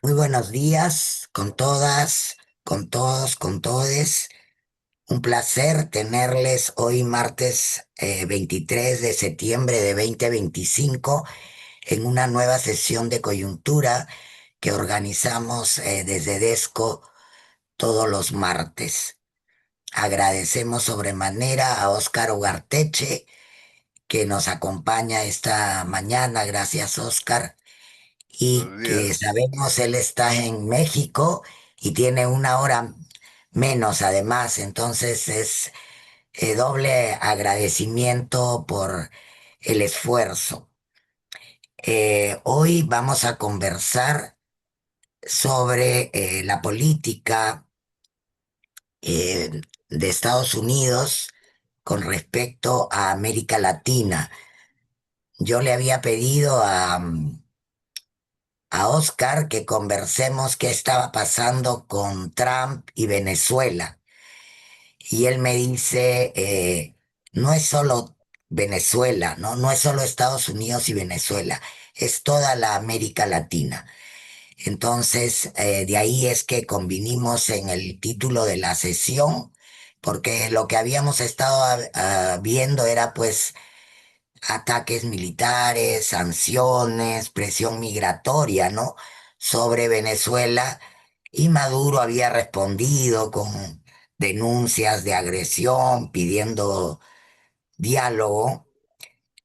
Muy buenos días con todas, con todos, con todes. Un placer tenerles hoy martes 23 de septiembre de 2025 en una nueva sesión de coyuntura que organizamos desde DESCO todos los martes. Agradecemos sobremanera a Óscar Ugarteche que nos acompaña esta mañana. Gracias, Óscar. Y Buenos que días. sabemos él está en México y tiene una hora menos además, entonces es doble agradecimiento por el esfuerzo. Hoy vamos a conversar sobre la política de Estados Unidos con respecto a América Latina. Yo le había pedido a Oscar que conversemos qué estaba pasando con Trump y Venezuela. Y él me dice, no es solo Venezuela, ¿no? No es solo Estados Unidos y Venezuela, es toda la América Latina. Entonces, de ahí es que convinimos en el título de la sesión, porque lo que habíamos estado viendo era pues ataques militares, sanciones, presión migratoria, ¿no? Sobre Venezuela, y Maduro había respondido con denuncias de agresión, pidiendo diálogo.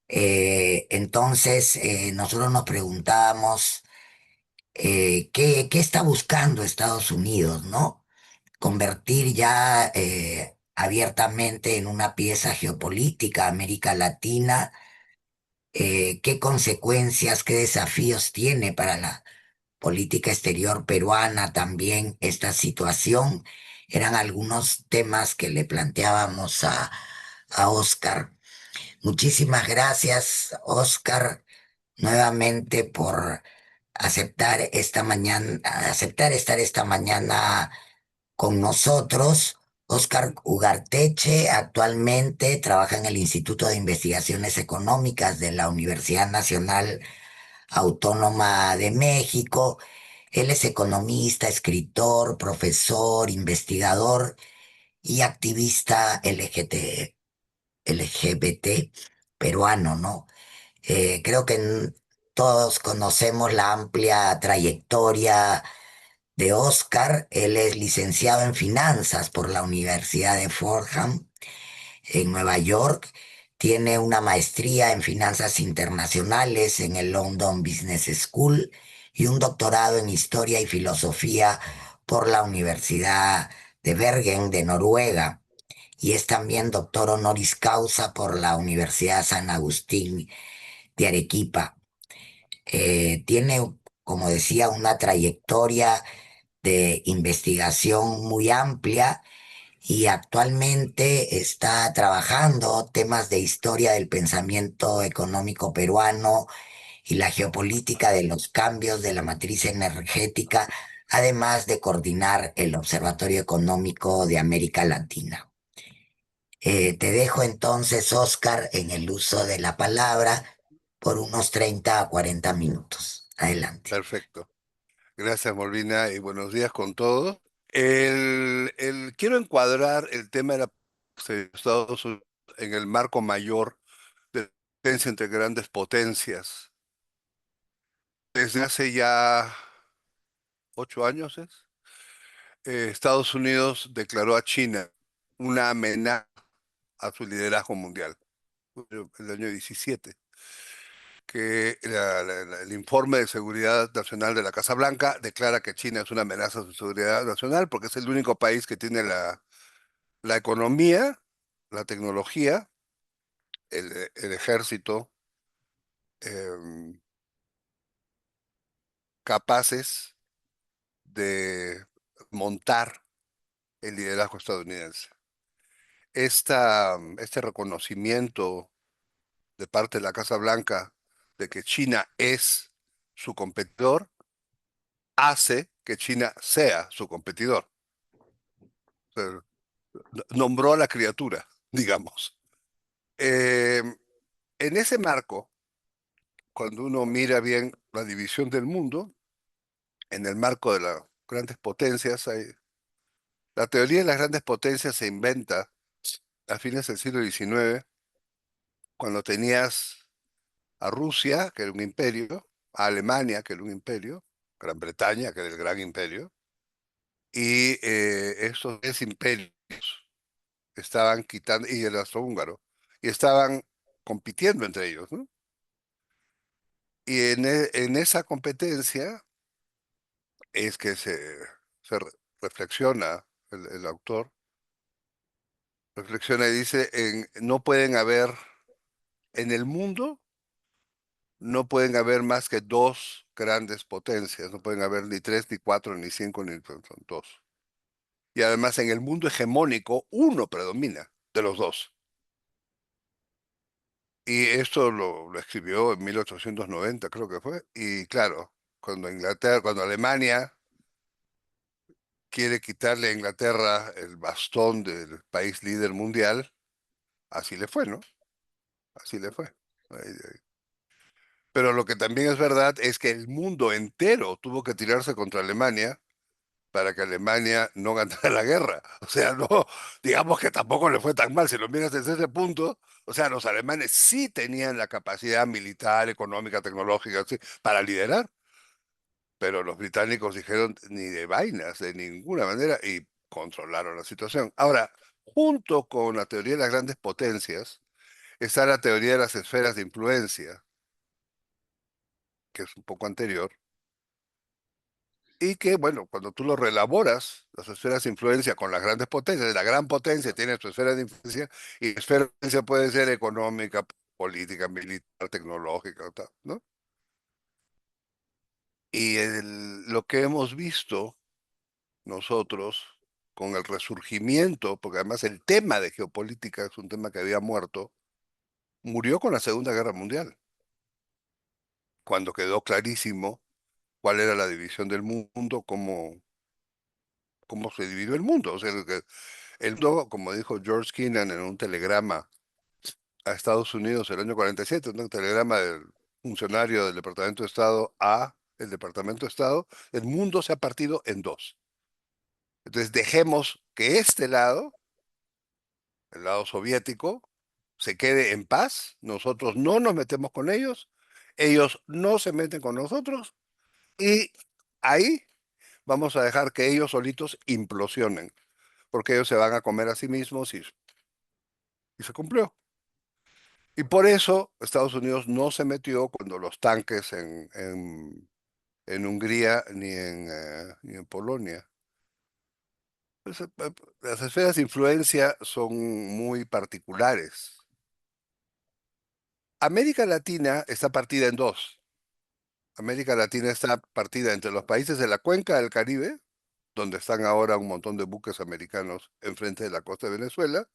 Entonces, nosotros nos preguntábamos qué está buscando Estados Unidos, ¿no? Convertir ya abiertamente en una pieza geopolítica a América Latina. ¿Qué consecuencias, qué desafíos tiene para la política exterior peruana también esta situación? Eran algunos temas que le planteábamos a Oscar. Muchísimas gracias, Oscar, nuevamente por aceptar estar esta mañana con nosotros. Oscar Ugarteche actualmente trabaja en el Instituto de Investigaciones Económicas de la Universidad Nacional Autónoma de México. Él es economista, escritor, profesor, investigador y activista LGBT peruano, ¿no? Creo que todos conocemos la amplia trayectoria de Oscar. Él es licenciado en finanzas por la Universidad de Fordham en Nueva York. Tiene una maestría en finanzas internacionales en el London Business School y un doctorado en historia y filosofía por la Universidad de Bergen de Noruega. Y es también doctor honoris causa por la Universidad San Agustín de Arequipa. Tiene, como decía, una trayectoria de investigación muy amplia y actualmente está trabajando temas de historia del pensamiento económico peruano y la geopolítica de los cambios de la matriz energética, además de coordinar el Observatorio Económico de América Latina. Te dejo entonces, Oscar, en el uso de la palabra por unos 30 a 40 minutos. Adelante. Perfecto. Gracias, Molvina, y buenos días con todos. Quiero encuadrar el tema de la de Estados Unidos en el marco mayor de la competencia entre grandes potencias. Desde hace ya 8 años, Estados Unidos declaró a China una amenaza a su liderazgo mundial. El año 17, que el informe de seguridad nacional de la Casa Blanca declara que China es una amenaza a su seguridad nacional porque es el único país que tiene la economía, la tecnología, el ejército, em, capaces de montar el liderazgo estadounidense. Este reconocimiento de parte de la Casa Blanca de que China es su competidor hace que China sea su competidor. sea, Nombró a la criatura, digamos. Eh, en ese marco, cuando uno mira bien la división del mundo, en el marco de las grandes potencias, la teoría de las grandes potencias se inventa a fines del siglo XIX, cuando tenías a Rusia, que era un imperio, a Alemania, que era un imperio, Gran Bretaña, que era el gran imperio, y estos tres imperios estaban quitando, y el austrohúngaro, y estaban compitiendo entre ellos, ¿no? Y en esa competencia es que reflexiona el autor, reflexiona y dice, no pueden haber, en el mundo, no pueden haber más que dos grandes potencias, no pueden haber ni tres, ni cuatro, ni cinco, son dos. Y además en el mundo hegemónico, uno predomina de los dos. Y esto lo escribió en 1890, creo que fue. Y claro, cuando Alemania quiere quitarle a Inglaterra el bastón del país líder mundial, así le fue, ¿no? Así le fue. Ahí. Pero lo que también es verdad es que el mundo entero tuvo que tirarse contra Alemania para que Alemania no ganara la guerra. O sea, no, digamos que tampoco le fue tan mal. Si lo miras desde ese punto, o sea, los alemanes sí tenían la capacidad militar, económica, tecnológica, sí, para liderar, pero los británicos dijeron ni de vainas, de ninguna manera, y controlaron la situación. Ahora, junto con la teoría de las grandes potencias, está la teoría de las esferas de influencia, que es un poco anterior, y que, bueno, cuando tú lo relaboras, las esferas de influencia con las grandes potencias, la gran potencia tiene su esfera de influencia, y la esfera de influencia puede ser económica, política, militar, tecnológica, tal, ¿no? Y lo que hemos visto nosotros con el resurgimiento, porque además el tema de geopolítica es un tema que había muerto, murió con la Segunda Guerra Mundial, cuando quedó clarísimo cuál era la división del mundo, cómo se dividió el mundo. O sea, el mundo, como dijo George Kennan en un telegrama a Estados Unidos el año 47, un telegrama del funcionario del Departamento de Estado a el Departamento de Estado, el mundo se ha partido en dos. Entonces dejemos que este lado, el lado soviético, se quede en paz, nosotros no nos metemos con ellos no se meten con nosotros, y ahí vamos a dejar que ellos solitos implosionen, porque ellos se van a comer a sí mismos y se cumplió. Y por eso Estados Unidos no se metió cuando los tanques en Hungría ni en Polonia. Las esferas de influencia son muy particulares. América Latina está partida en dos. América Latina está partida entre los países de la cuenca del Caribe, donde están ahora un montón de buques americanos enfrente de la costa de Venezuela,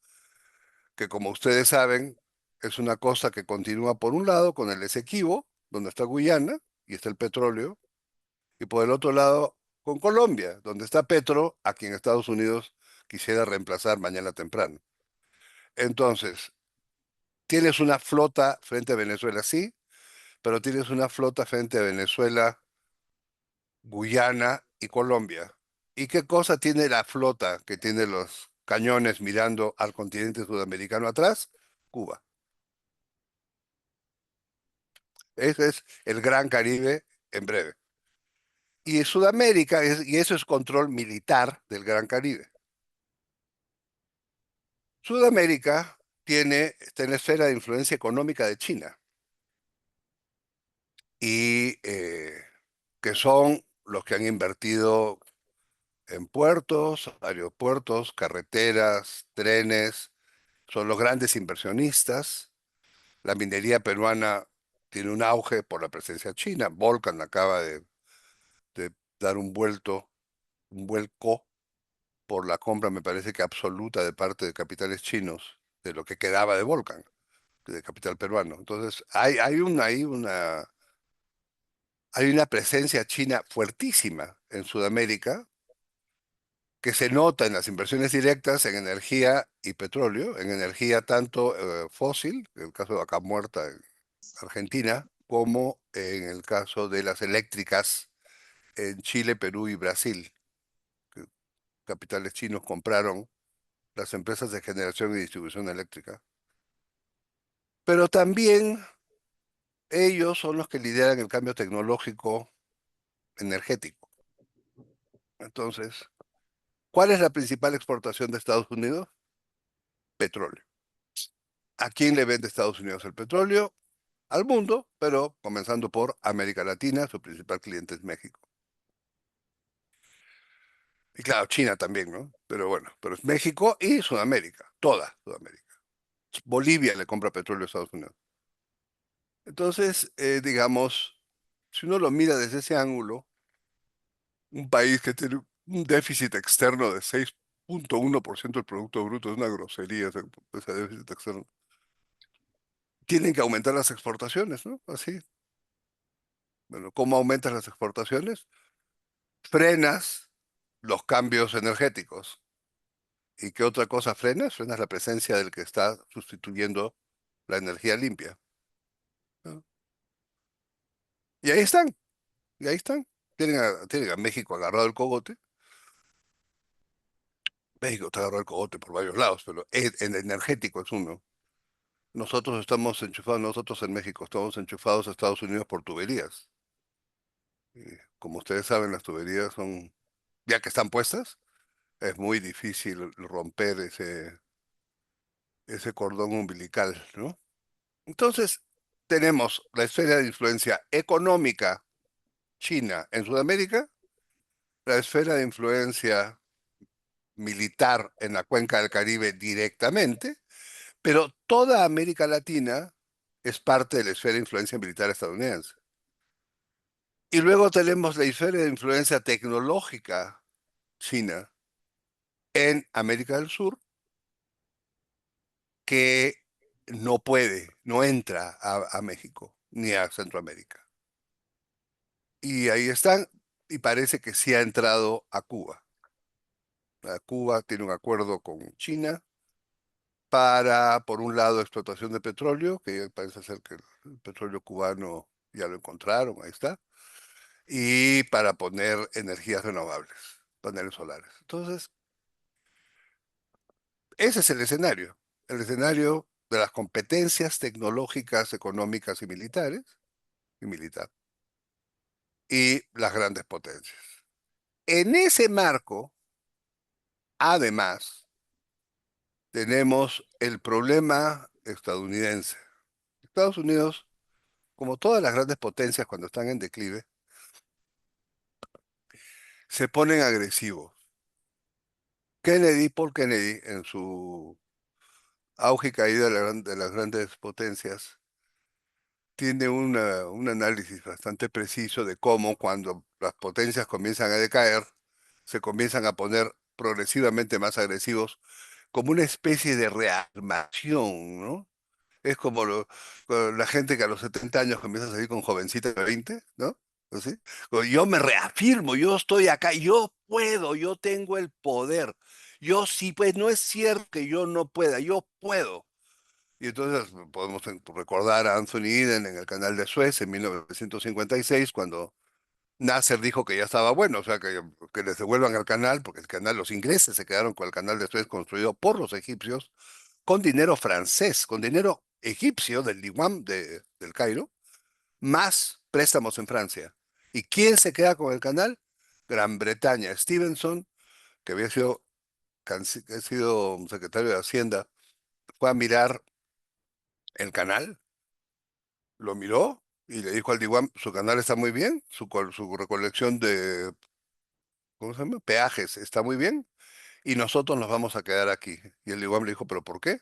que como ustedes saben, es una costa que continúa por un lado con el Esequibo, donde está Guyana y está el petróleo, y por el otro lado con Colombia, donde está Petro, a quien Estados Unidos quisiera reemplazar mañana temprano. Entonces, tienes una flota frente a Venezuela, sí, pero tienes una flota frente a Venezuela, Guyana y Colombia. ¿Y qué cosa tiene la flota que tiene los cañones mirando al continente sudamericano atrás? Cuba. Ese es el Gran Caribe en breve. Y Sudamérica, y eso es control militar del Gran Caribe. Sudamérica está en la esfera de influencia económica de China y que son los que han invertido en puertos, aeropuertos, carreteras, trenes, son los grandes inversionistas. La minería peruana tiene un auge por la presencia china. Volcan acaba de dar un vuelco por la compra, me parece que absoluta de parte de capitales chinos, de lo que quedaba de Volcan, de capital peruano. Entonces, hay una presencia china fuertísima en Sudamérica que se nota en las inversiones directas en energía y petróleo, en energía tanto fósil, en el caso de Vaca Muerta en Argentina, como en el caso de las eléctricas en Chile, Perú y Brasil. Que capitales chinos compraron las empresas de generación y distribución eléctrica. Pero también ellos son los que lideran el cambio tecnológico energético. Entonces, ¿cuál es la principal exportación de Estados Unidos? Petróleo. ¿A quién le vende Estados Unidos el petróleo? Al mundo, pero comenzando por América Latina, su principal cliente es México. Y claro, China también, ¿no? Pero bueno, pero es México y Sudamérica, toda Sudamérica. Bolivia le compra petróleo a Estados Unidos. Entonces, digamos, si uno lo mira desde ese ángulo, un país que tiene un déficit externo de 6,1% del Producto Bruto es una grosería ese déficit externo. Tienen que aumentar las exportaciones, ¿no? Así. Bueno, ¿cómo aumentas las exportaciones? Frenas los cambios energéticos. ¿Y qué otra cosa frenas? Frenas la presencia del que está sustituyendo la energía limpia, ¿no? Y ahí están, y ahí están. Tienen a México agarrado el cogote. México está agarrado el cogote por varios lados, pero en energético es uno. Nosotros estamos enchufados, nosotros en México estamos enchufados a Estados Unidos por tuberías. Y como ustedes saben, las tuberías son, ya que están puestas, es muy difícil romper ese cordón umbilical, ¿no? Entonces, tenemos la esfera de influencia económica China en Sudamérica, la esfera de influencia militar en la cuenca del Caribe directamente, pero toda América Latina es parte de la esfera de influencia militar estadounidense. Y luego tenemos la esfera de influencia tecnológica china en América del Sur, que no puede, no entra a México ni a Centroamérica. Y ahí están, y parece que sí ha entrado a Cuba. Cuba tiene un acuerdo con China para, por un lado, explotación de petróleo, que parece ser que el petróleo cubano ya lo encontraron, ahí está, y para poner energías renovables, paneles solares. Entonces, ese es el escenario de las competencias tecnológicas, económicas y militares, y militar, y las grandes potencias. En ese marco, además, tenemos el problema estadounidense. Estados Unidos, como todas las grandes potencias cuando están en declive, se ponen agresivos. Kennedy, Paul Kennedy, en su auge y caída de las grandes potencias, tiene un análisis bastante preciso de cómo cuando las potencias comienzan a decaer, se comienzan a poner progresivamente más agresivos como una especie de rearmación, ¿no? Es como la gente que a los 70 años comienza a salir con jovencitas de 20, ¿no? ¿Así? Como yo me reafirmo, yo estoy acá, yo puedo, yo tengo el poder. Yo sí, pues no es cierto que yo no pueda, yo puedo. Y entonces podemos recordar a Anthony Eden en el canal de Suez en 1956, cuando Nasser dijo que ya estaba bueno, o sea, que les devuelvan el canal, porque el canal, los ingleses se quedaron con el canal de Suez construido por los egipcios, con dinero francés, con dinero egipcio del Diwan del Cairo, más préstamos en Francia. ¿Y quién se queda con el canal? Gran Bretaña. Stevenson, que ha sido secretario de Hacienda, fue a mirar el canal, lo miró y le dijo al Diwan, su canal está muy bien, su recolección de, ¿cómo se llama? Peajes está muy bien, y nosotros nos vamos a quedar aquí. Y el Diwan le dijo, ¿pero por qué?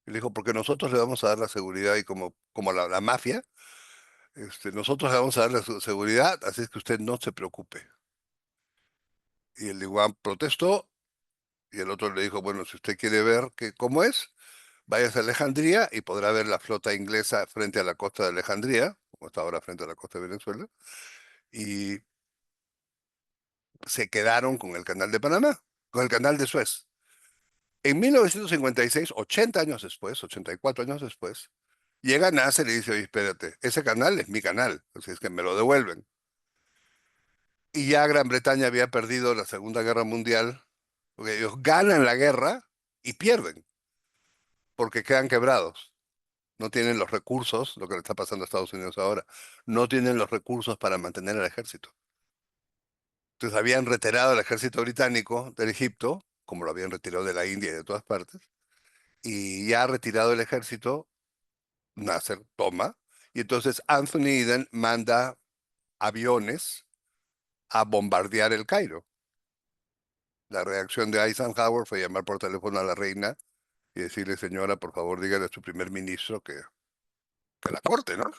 Y le dijo, porque nosotros le vamos a dar la seguridad y como la mafia, nosotros le vamos a dar la seguridad, así es que usted no se preocupe. Y el Diwan protestó y el otro le dijo, bueno, si usted quiere ver cómo es, váyase a Alejandría y podrá ver la flota inglesa frente a la costa de Alejandría, como está ahora frente a la costa de Venezuela, y se quedaron con el canal de Panamá, con el canal de Suez. En 1956, 80 años después, 84 años después, llega Nasser y dice, oye, espérate, ese canal es mi canal, así es que me lo devuelven. y ya Gran Bretaña había perdido la Segunda Guerra Mundial, porque ellos ganan la guerra y pierden, porque quedan quebrados. No tienen los recursos, lo que le está pasando a Estados Unidos ahora, no tienen los recursos para mantener el ejército. Entonces habían retirado el ejército británico del Egipto, como lo habían retirado de la India y de todas partes, y ya retirado el ejército, Nasser toma, y entonces Anthony Eden manda aviones a bombardear el Cairo. La reacción de Eisenhower fue llamar por teléfono a la reina y decirle, señora, por favor, dígale a su primer ministro que la corte, ¿no?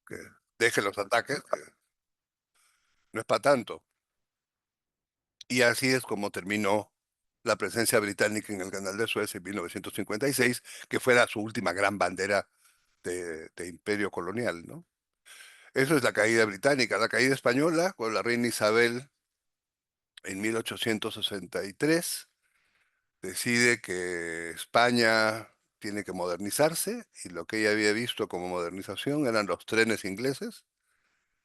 Que deje los ataques, que no es para tanto. Y así es como terminó la presencia británica en el Canal de Suez en 1956, que fuera su última gran bandera de imperio colonial, ¿no? Eso es la caída británica. La caída española, con la reina Isabel en 1863, decide que España tiene que modernizarse y lo que ella había visto como modernización eran los trenes ingleses.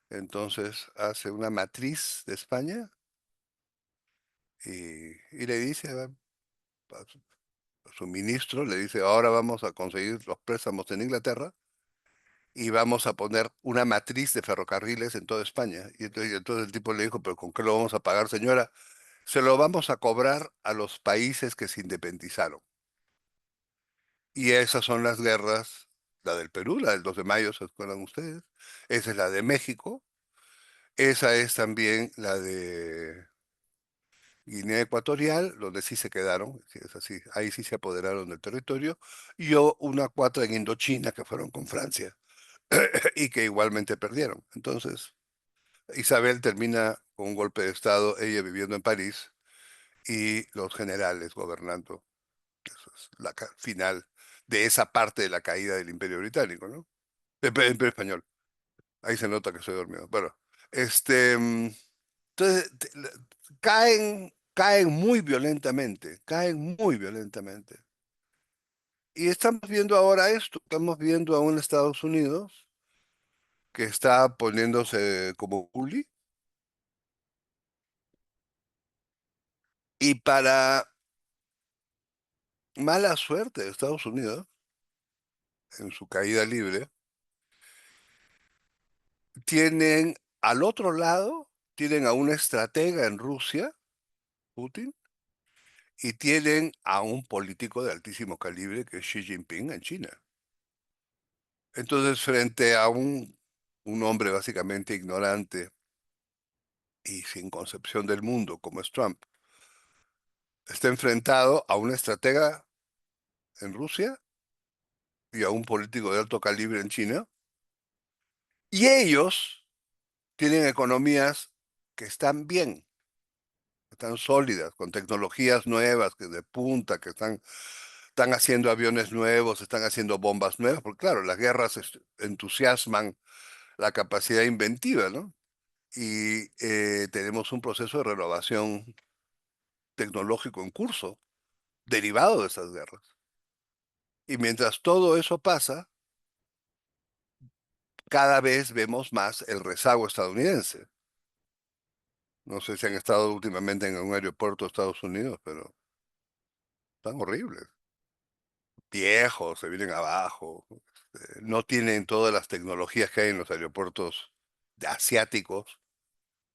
Entonces hace una matriz de España y le dice a su ministro, le dice, ahora vamos a conseguir los préstamos en Inglaterra y vamos a poner una matriz de ferrocarriles en toda España. Y entonces el tipo le dijo, pero ¿con qué lo vamos a pagar, señora? Se lo vamos a cobrar a los países que se independizaron. Y esas son las guerras, la del Perú, la del 2 de mayo, ¿se acuerdan ustedes? Esa es la de México. Esa es también la de Guinea Ecuatorial, donde sí se quedaron, sí, es así, ahí sí se apoderaron del territorio. Y una cuatro en Indochina que fueron con Francia y que igualmente perdieron. Entonces, Isabel termina con un golpe de Estado, ella viviendo en París y los generales gobernando. Eso es la final de esa parte de la caída del Imperio Británico, ¿no? Imperio Español. Ahí se nota que soy dormido. Bueno, este, entonces caen caen muy violentamente. Y estamos viendo ahora esto, estamos viendo a un Estados Unidos que está poniéndose como bully y para mala suerte de Estados Unidos, en su caída libre, tienen al otro lado, tienen a un estratega en Rusia, Putin, y tienen a un político de altísimo calibre que es Xi Jinping en China. Entonces, frente a un hombre básicamente ignorante y sin concepción del mundo como es Trump, está enfrentado a un estratega en Rusia y a un político de alto calibre en China, y ellos tienen economías que están bien, que están sólidas, con tecnologías nuevas, que de punta, están haciendo aviones nuevos, están haciendo bombas nuevas, porque claro, las guerras entusiasman la capacidad inventiva, ¿no? Y tenemos un proceso de renovación tecnológico en curso, derivado de esas guerras. Y mientras todo eso pasa, cada vez vemos más el rezago estadounidense. No sé si han estado últimamente en un aeropuerto de Estados Unidos, pero están horribles. Viejos, se vienen abajo, no tienen todas las tecnologías que hay en los aeropuertos asiáticos,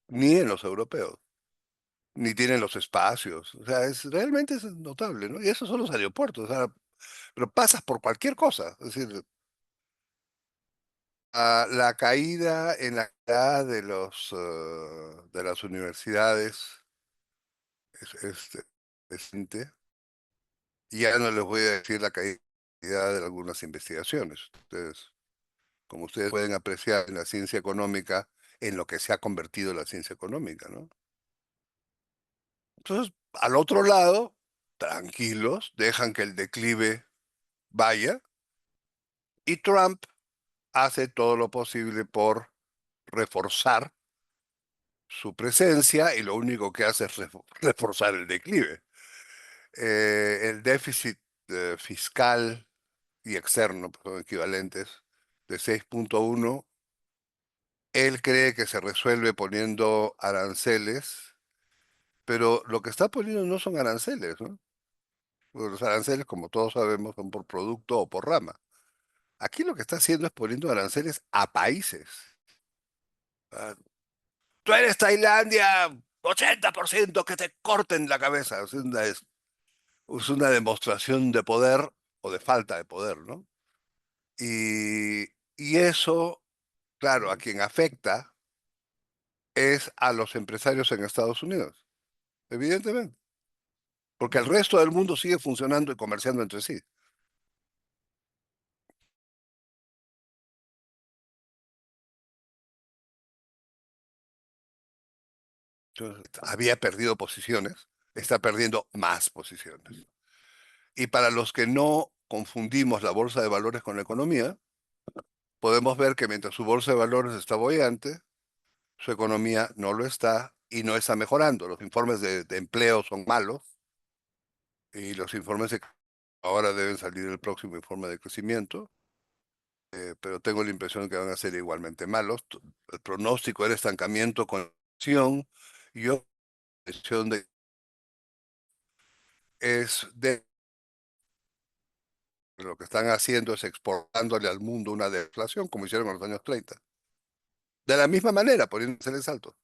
ni en los europeos, ni tienen los espacios. O sea, realmente es notable, ¿no? Y esos son los aeropuertos, o sea, pero pasas por cualquier cosa. Es decir, la caída en la calidad de las universidades es y ya no les voy a decir la caída de algunas investigaciones. Como ustedes pueden apreciar en la ciencia económica, en lo que se ha convertido la ciencia económica, ¿no? Entonces, al otro lado, tranquilos, dejan que el declive vaya y Trump hace todo lo posible por reforzar su presencia y lo único que hace es reforzar el declive. El déficit fiscal y externo, pues, son equivalentes, de 6,1 Él cree que se resuelve poniendo aranceles, pero lo que está poniendo no son aranceles, ¿no? Porque los aranceles, como todos sabemos, son por producto o por rama. Aquí lo que está haciendo es poniendo aranceles a países. Ah, tú eres Tailandia, 80% que te corten la cabeza. Es una demostración de poder o de falta de poder, ¿no? Y, y eso, claro, a quien afecta es a los empresarios en Estados Unidos, evidentemente, porque el resto del mundo sigue funcionando y comerciando entre sí. Entonces, había perdido posiciones, está perdiendo más posiciones. Y para los que no confundimos la bolsa de valores con la economía, podemos ver que mientras su bolsa de valores está boyante, su economía no lo está y no está mejorando. Los informes de empleo son malos y los informes de ahora deben salir el próximo informe de crecimiento, pero tengo la impresión que van a ser igualmente malos. El pronóstico era estancamiento con inflación y yo la impresión de es de lo que están haciendo es exportándole al mundo una deflación como hicieron en los años 30. De la misma manera, poniendo aranceles altos,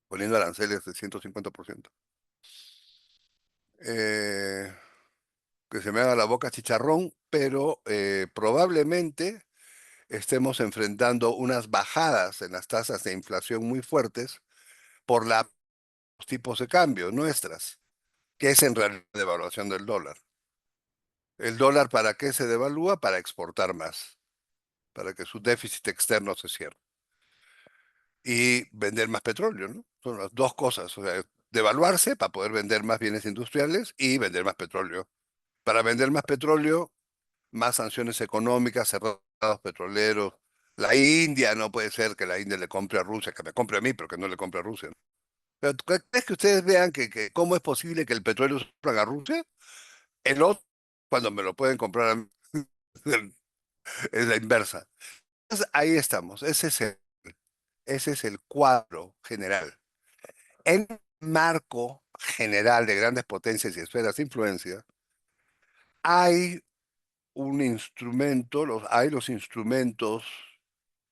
poniendo aranceles de 150%. Eh, que se me haga la boca chicharrón, pero probablemente estemos enfrentando unas bajadas en las tasas de inflación muy fuertes por los tipos de cambio nuestras, que es en realidad la devaluación del dólar. ¿El dólar para qué se devalúa? Para exportar más, para que su déficit externo se cierre y vender más petróleo, ¿no? Son las dos cosas, o sea, devaluarse para poder vender más bienes industriales y vender más petróleo. Para vender más petróleo, más sanciones económicas, cerrados petroleros. La India, no puede ser que la India le compre a Rusia, que me compre a mí, pero que no le compre a Rusia. Pero ¿crees que ustedes vean que cómo es posible que el petróleo se lo compran a Rusia? El otro, cuando me lo pueden comprar a mí, es la inversa. Entonces, ahí estamos, ese es el cuadro general. En marco general de grandes potencias y esferas de influencia, hay un instrumento, hay los instrumentos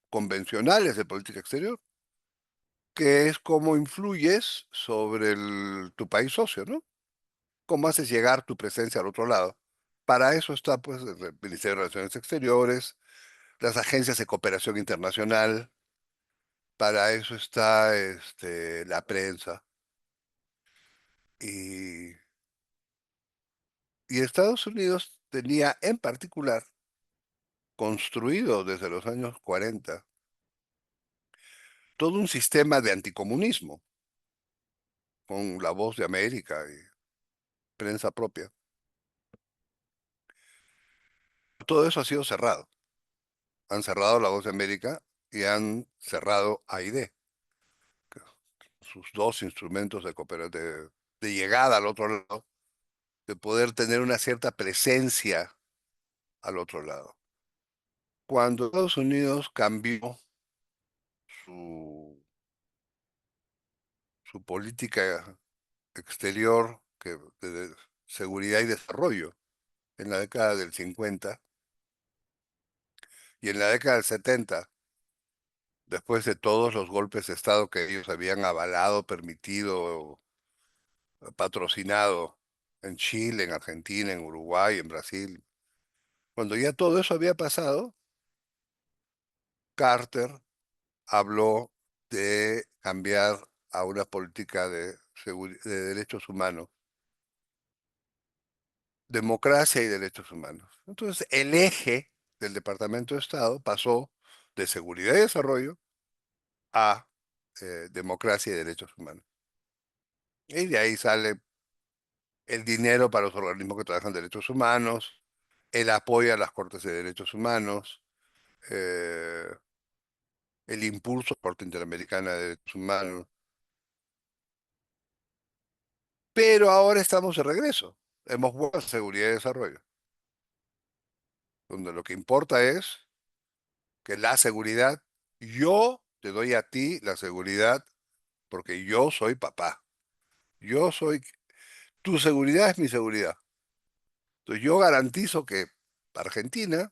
convencionales de política exterior, que es cómo influyes sobre tu país socio, ¿no? Cómo haces llegar tu presencia al otro lado. Para eso está, pues, el Ministerio de Relaciones Exteriores, las agencias de cooperación internacional, para eso está la prensa. Y, y Estados Unidos tenía en particular construido desde los años 40 todo un sistema de anticomunismo con La Voz de América y prensa propia. Todo eso ha sido cerrado. Han cerrado La Voz de América y han cerrado AID, que sus dos instrumentos de llegada al otro lado, de poder tener una cierta presencia al otro lado. Cuando Estados Unidos cambió su, su política exterior de seguridad y desarrollo en la década del 50 y en la década del 70, después de todos los golpes de Estado que ellos habían avalado, permitido, patrocinado en Chile, en Argentina, en Uruguay, en Brasil. Cuando ya todo eso había pasado, Carter habló de cambiar a una política de derechos humanos, democracia y derechos humanos. Entonces, el eje del Departamento de Estado pasó de seguridad y desarrollo a democracia y derechos humanos. Y de ahí sale el dinero para los organismos que trabajan derechos humanos, el apoyo a las Cortes de Derechos Humanos, eh, el impulso a la Corte Interamericana de Derechos Humanos. Pero ahora estamos de regreso. Hemos vuelto a seguridad y desarrollo, donde lo que importa es que la seguridad Yo te doy a ti la seguridad porque yo soy papá. Yo soy, tu seguridad es mi seguridad. Entonces yo garantizo que Argentina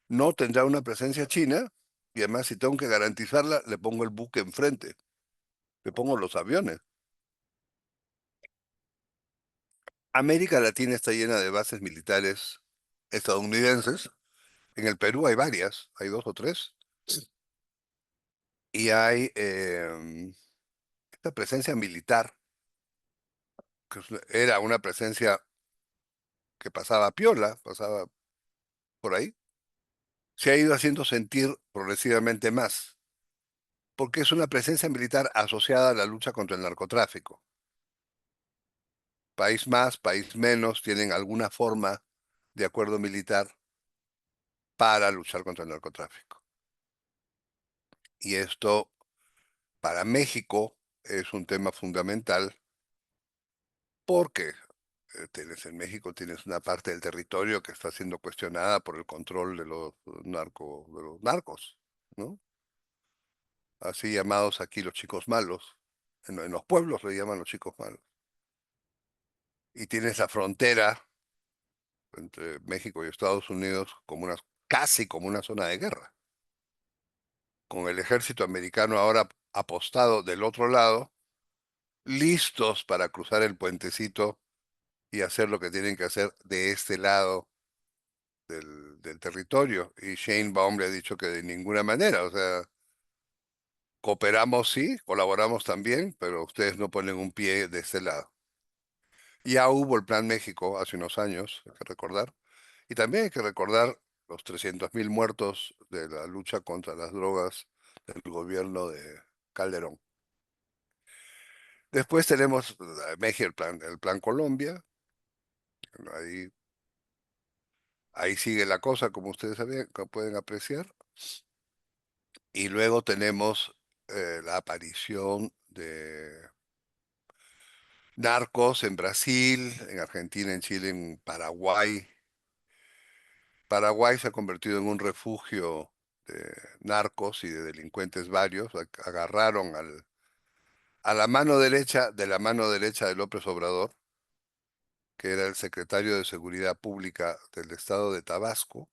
no tendrá una presencia china y además si tengo que garantizarla, le pongo el buque enfrente, le pongo los aviones. América Latina está llena de bases militares estadounidenses. En el Perú hay varias, hay dos o tres, y hay esta presencia militar, era una presencia que pasaba piola, pasaba por ahí, se ha ido haciendo sentir progresivamente más, porque es una presencia militar asociada a la lucha contra el narcotráfico. País más, país menos, tienen alguna forma de acuerdo militar para luchar contra el narcotráfico. Y esto para México es un tema fundamental porque en México tienes una parte del territorio que está siendo cuestionada por el control de de los narcos, ¿no? Así llamados aquí los chicos malos. En los pueblos le llaman los chicos malos. Y tienes la frontera entre México y Estados Unidos como casi como una zona de guerra, con el ejército americano ahora apostado del otro lado, listos para cruzar el puentecito y hacer lo que tienen que hacer de este lado del territorio. Y Shane Baum le ha dicho que de ninguna manera, o sea, cooperamos sí, colaboramos también, pero ustedes no ponen un pie de este lado. Ya hubo el Plan México hace unos años, hay que recordar, y también hay que recordar los 300.000 muertos de la lucha contra las drogas del gobierno de Calderón. Después tenemos México, el plan Colombia, ahí, ahí sigue la cosa, como ustedes saben, como pueden apreciar. Y luego tenemos la aparición de narcos en Brasil, en Argentina, en Chile, en Paraguay. Paraguay se ha convertido en un refugio de narcos y de delincuentes varios. Agarraron a la mano derecha de la mano derecha de López Obrador, que era el secretario de Seguridad Pública del estado de Tabasco.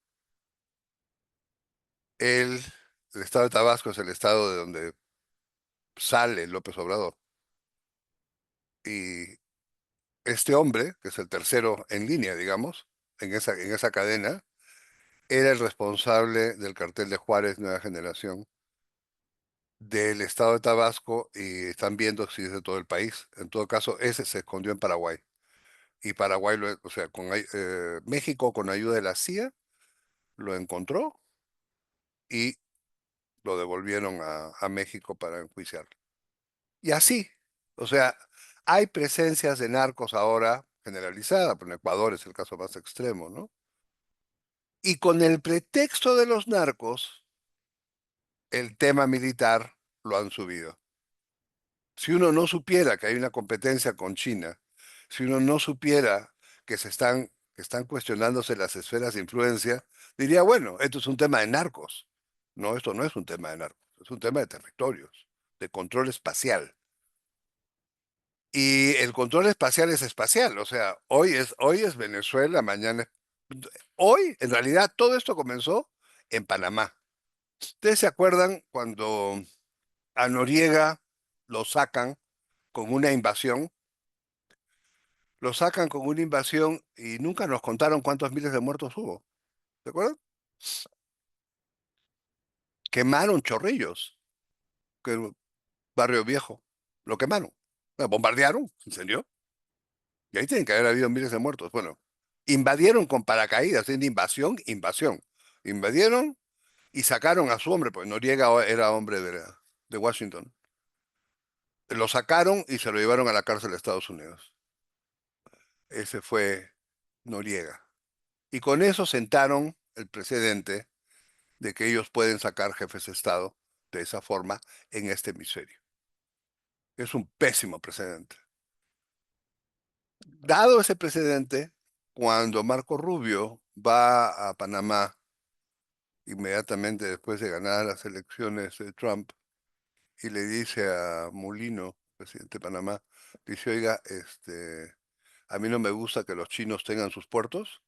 Él, el estado de Tabasco es el estado de donde sale López Obrador. Y este hombre, que es el tercero en línea, digamos, en esa cadena, era el responsable del cartel de Juárez Nueva Generación del estado de Tabasco y están viendo si es de todo el país. En todo caso, ese se escondió en Paraguay. Y Paraguay, o sea, México con ayuda de la CIA lo encontró y lo devolvieron a México para enjuiciarlo. Y así, o sea, hay presencias de narcos ahora generalizada, pero en Ecuador es el caso más extremo, ¿no? Y con el pretexto de los narcos, el tema militar lo han subido. Si uno no supiera que hay una competencia con China, si uno no supiera que están cuestionándose las esferas de influencia, diría, bueno, esto es un tema de narcos. No, esto no es un tema de narcos, es un tema de territorios, de control espacial. Y el control espacial es espacial, o sea, hoy es Venezuela, mañana es... Hoy, en realidad, todo esto comenzó en Panamá. ¿Ustedes se acuerdan cuando a Noriega lo sacan con una invasión? Lo sacan con una invasión y nunca nos contaron cuántos miles de muertos hubo. ¿Se acuerdan? Quemaron Chorrillos, que era un barrio viejo. Lo quemaron. Bombardearon, se incendió. Y ahí tienen que haber habido miles de muertos. Bueno, invadieron con paracaídas, en invasión, invasión. Invadieron y sacaron a su hombre, pues Noriega era hombre de Washington. Lo sacaron y se lo llevaron a la cárcel de Estados Unidos. Ese fue Noriega. Y con eso sentaron el precedente de que ellos pueden sacar jefes de Estado de esa forma en este hemisferio. Es un pésimo precedente. Dado ese precedente, cuando Marco Rubio va a Panamá inmediatamente después de ganar las elecciones de Trump, y le dice a Mulino, presidente de Panamá, dice, oiga, a mí no me gusta que los chinos tengan sus puertos.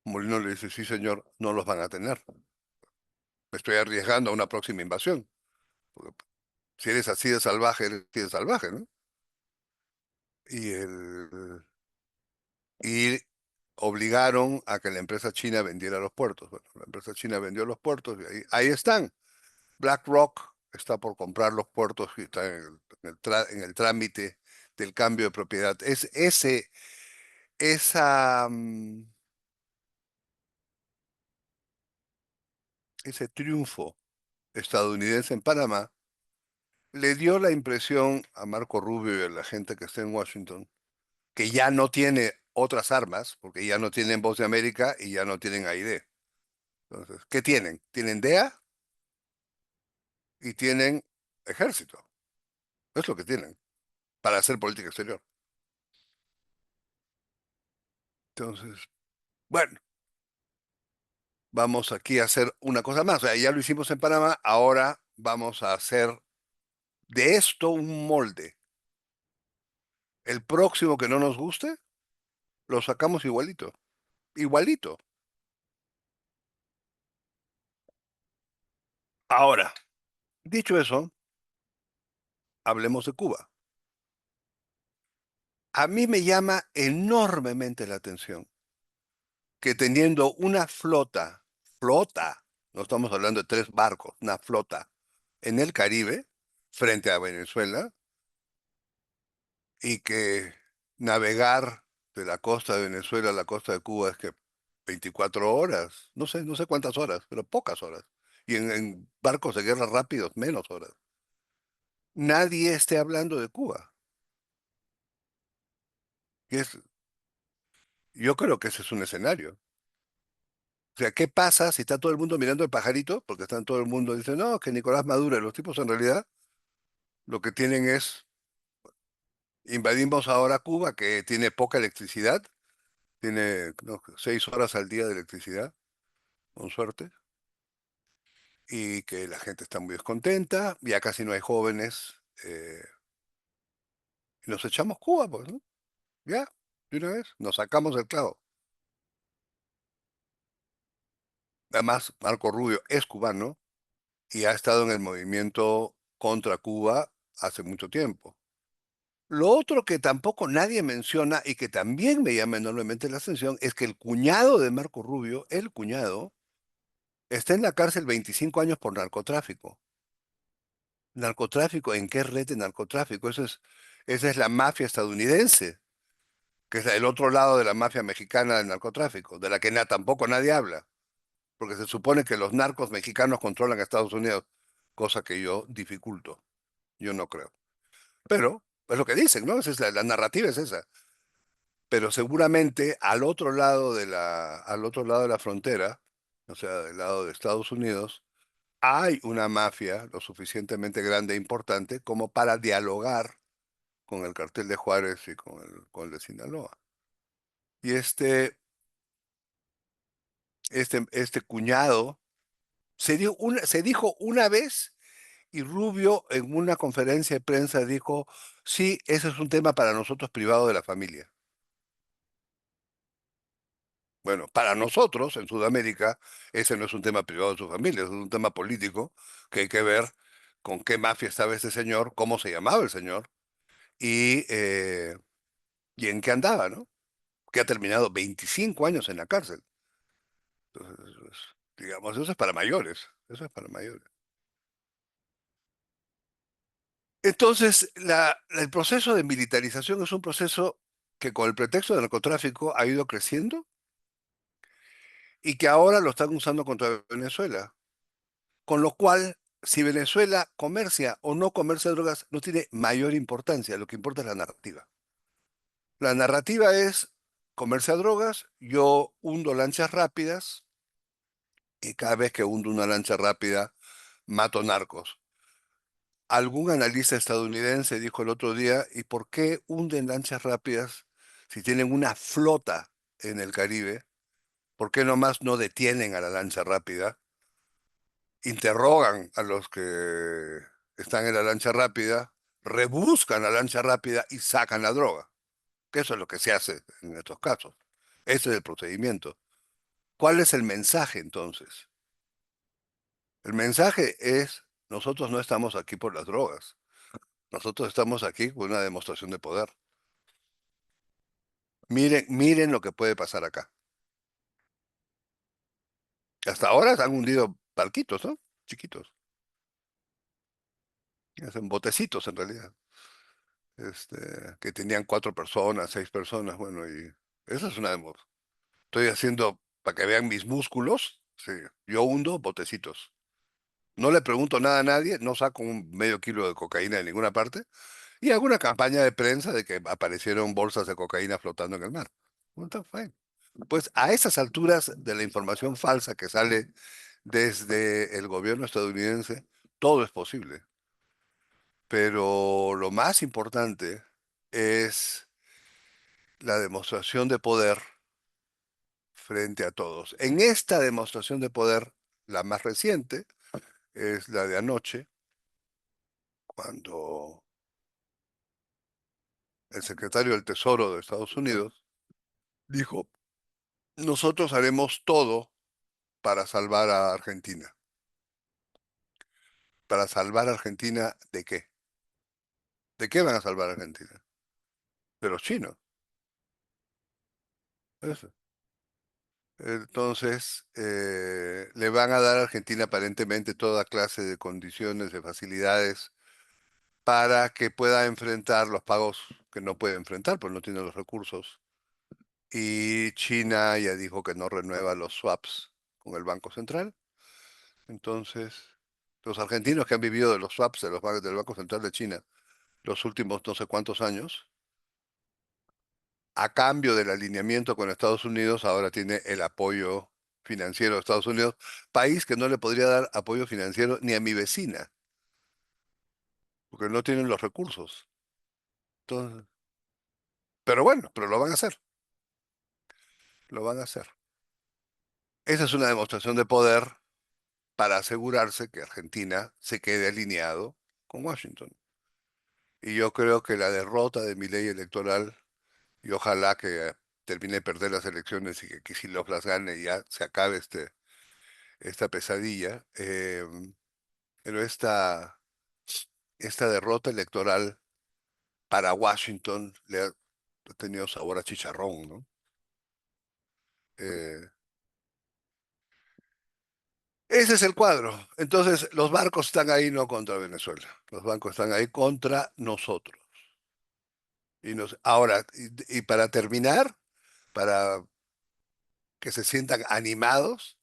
Mulino le dice, sí, señor, no los van a tener. Me estoy arriesgando a una próxima invasión. Porque si eres así de salvaje, eres así de salvaje, ¿no? Y, y obligaron a que la empresa china vendiera los puertos. Bueno, la empresa china vendió los puertos y ahí están. BlackRock está por comprar los puertos y está en el trámite del cambio de propiedad. Esa, ese triunfo estadounidense en Panamá le dio la impresión a Marco Rubio y a la gente que está en Washington que ya no tiene otras armas, porque ya no tienen Voz de América y ya no tienen AID. Entonces, ¿qué tienen? Tienen DEA y tienen ejército. Es lo que tienen para hacer política exterior. Entonces, bueno, vamos aquí a hacer una cosa más. O sea, ya lo hicimos en Panamá, ahora vamos a hacer de esto un molde. El próximo que no nos guste, lo sacamos igualito. Igualito. Ahora, dicho eso, hablemos de Cuba. A mí me llama enormemente la atención que teniendo una flota, no estamos hablando de 3 barcos, una flota en el Caribe, frente a Venezuela, y que navegar de la costa de Venezuela a la costa de Cuba es que 24 horas, no sé cuántas horas, pero pocas horas. Y en barcos de guerra rápidos, menos horas. Nadie esté hablando de Cuba. Y yo creo que ese es un escenario. O sea, ¿qué pasa si está todo el mundo mirando el pajarito? Porque están todo el mundo dice, no, que Nicolás Maduro, y los tipos en realidad lo que tienen es, invadimos ahora Cuba, que tiene poca electricidad, tiene no, 6 horas al día de electricidad, con suerte, y que la gente está muy descontenta, ya casi no hay jóvenes, y nos echamos Cuba, pues, ¿no? Ya, de una vez, nos sacamos el clavo. Además, Marco Rubio es cubano y ha estado en el movimiento contra Cuba hace mucho tiempo. Lo otro que tampoco nadie menciona y que también me llama enormemente la atención es que el cuñado de Marco Rubio, el cuñado, está en la cárcel 25 años por narcotráfico. ¿Narcotráfico? ¿En qué red de narcotráfico? Esa es la mafia estadounidense, que es el otro lado de la mafia mexicana del narcotráfico, de la que tampoco nadie habla, porque se supone que los narcos mexicanos controlan a Estados Unidos, cosa que yo dificulto, yo no creo. Pero es lo que dicen, ¿no? La narrativa es esa. Pero seguramente al otro lado de la frontera, o sea, del lado de Estados Unidos, hay una mafia lo suficientemente grande e importante como para dialogar con el cartel de Juárez y con el de Sinaloa. Y este cuñado se dijo una vez y Rubio en una conferencia de prensa dijo, sí, ese es un tema para nosotros privado de la familia. Bueno, para nosotros en Sudamérica, ese no es un tema privado de su familia, es un tema político que hay que ver con qué mafia estaba ese señor, cómo se llamaba el señor y en qué andaba, ¿no? Que ha terminado 25 años en la cárcel. Entonces, digamos, eso es para mayores, eso es para mayores. Entonces, el proceso de militarización es un proceso que con el pretexto del narcotráfico ha ido creciendo y que ahora lo están usando contra Venezuela. Con lo cual, si Venezuela comercia o no comercia drogas, no tiene mayor importancia. Lo que importa es la narrativa. La narrativa es comercia drogas, yo hundo lanchas rápidas y cada vez que hundo una lancha rápida, mato narcos. Algún analista estadounidense dijo el otro día, ¿y por qué hunden lanchas rápidas si tienen una flota en el Caribe? ¿Por qué nomás no detienen a la lancha rápida, interrogan a los que están en la lancha rápida, rebuscan la lancha rápida y sacan la droga? Que eso es lo que se hace en estos casos. Ese es el procedimiento. ¿Cuál es el mensaje entonces? El mensaje es, nosotros no estamos aquí por las drogas, nosotros estamos aquí por una demostración de poder. Miren, miren lo que puede pasar acá. Hasta ahora se han hundido barquitos, ¿no? Chiquitos. Hacen botecitos en realidad. Que tenían 4 personas, 6 personas, bueno, y eso es una demo. Estoy haciendo para que vean mis músculos. Sí, yo hundo botecitos. No le pregunto nada a nadie, no saco un medio kilo de cocaína de ninguna parte, y hago una campaña de prensa de que aparecieron bolsas de cocaína flotando en el mar. Well, that's fine. Pues a esas alturas de la información falsa que sale desde el gobierno estadounidense, todo es posible. Pero lo más importante es la demostración de poder frente a todos. En esta demostración de poder, la más reciente es la de anoche, cuando el secretario del Tesoro de Estados Unidos dijo, nosotros haremos todo para salvar a Argentina. ¿Para salvar a Argentina de qué? ¿De qué van a salvar a Argentina? De los chinos. Eso. Entonces, le van a dar a Argentina aparentemente toda clase de condiciones, de facilidades para que pueda enfrentar los pagos que no puede enfrentar, pues no tiene los recursos. Y China ya dijo que no renueva los swaps con el Banco Central. Entonces, los argentinos que han vivido de los swaps de del Banco Central de China los últimos no sé cuántos años, a cambio del alineamiento con Estados Unidos, ahora tiene el apoyo financiero de Estados Unidos, país que no le podría dar apoyo financiero ni a mi vecina, porque no tienen los recursos. Entonces, pero bueno, pero lo van a hacer, lo van a hacer. Esa es una demostración de poder para asegurarse que Argentina se quede alineado con Washington. Y yo creo que la derrota de mi ley electoral, y ojalá que termine de perder las elecciones y que Kicillof las gane y ya se acabe esta pesadilla, pero esta derrota electoral para Washington le ha tenido sabor a chicharrón, ¿no? Eh, Ese es el cuadro. Entonces, los barcos están ahí no contra Venezuela, los bancos están ahí contra nosotros. Ahora, y para terminar, para que se sientan animados,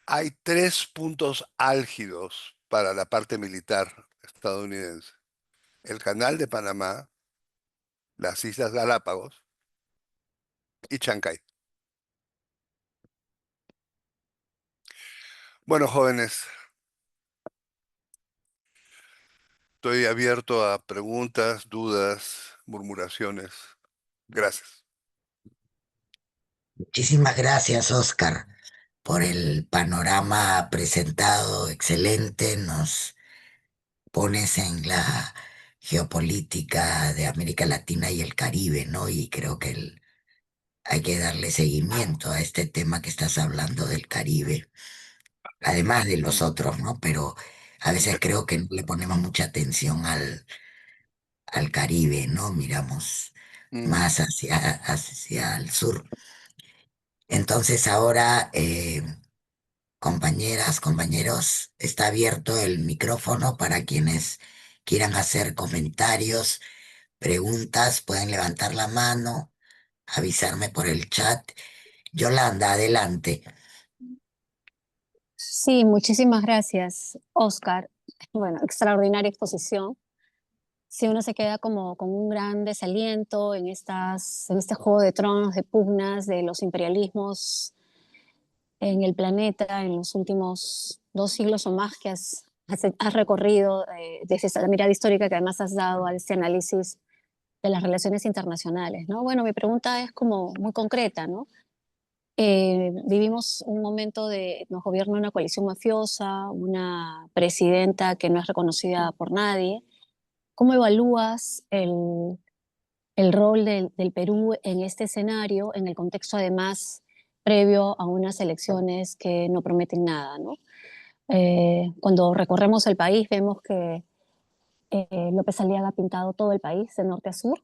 hay 3 puntos álgidos para la parte militar estadounidense: el Canal de Panamá, las Islas Galápagos y Chancay. Bueno, jóvenes, estoy abierto a preguntas, dudas, murmuraciones. Gracias. Muchísimas gracias, Oscar, por el panorama presentado excelente. Nos pones en la geopolítica de América Latina y el Caribe, ¿no? Y creo que hay que darle seguimiento a este tema que estás hablando del Caribe, además de los Mm, otros, ¿no? Pero a veces creo que no le ponemos mucha atención al Caribe, ¿no? Miramos mm. más hacia el sur. Entonces ahora, compañeras, compañeros, está abierto el micrófono para quienes quieran hacer comentarios, preguntas, pueden levantar la mano, avisarme por el chat. Yolanda, adelante. Sí, muchísimas gracias, Oscar. Bueno, extraordinaria exposición. Si uno se queda como con un gran desaliento en este juego de tronos, de pugnas, de los imperialismos en el planeta en los últimos 2 siglos o más que has recorrido desde esa mirada histórica que además has dado a este análisis de las relaciones internacionales, ¿no? Bueno, mi pregunta es como muy concreta, ¿no? Vivimos un momento de, nos gobierna una coalición mafiosa, una presidenta que no es reconocida por nadie. ¿Cómo evalúas el rol del Perú en este escenario, en el contexto además previo a unas elecciones que no prometen nada, ¿no? Cuando recorremos el país vemos que López Aliaga ha pintado todo el país de norte a sur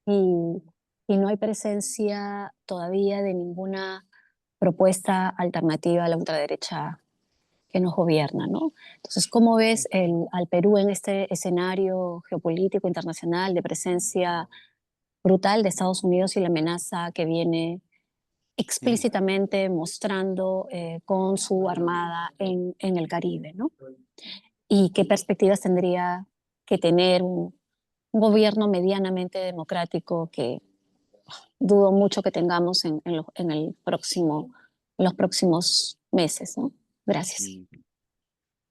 y, y no hay presencia todavía de ninguna propuesta alternativa a la ultraderecha que nos gobierna, ¿no? Entonces, ¿cómo ves al Perú en este escenario geopolítico internacional de presencia brutal de Estados Unidos y la amenaza que viene Mm. explícitamente mostrando con su armada en el Caribe, ¿no? ¿Y qué perspectivas tendría que tener un gobierno medianamente democrático que dudo mucho que tengamos en el próximo, en los próximos meses, ¿no? Gracias. Mm.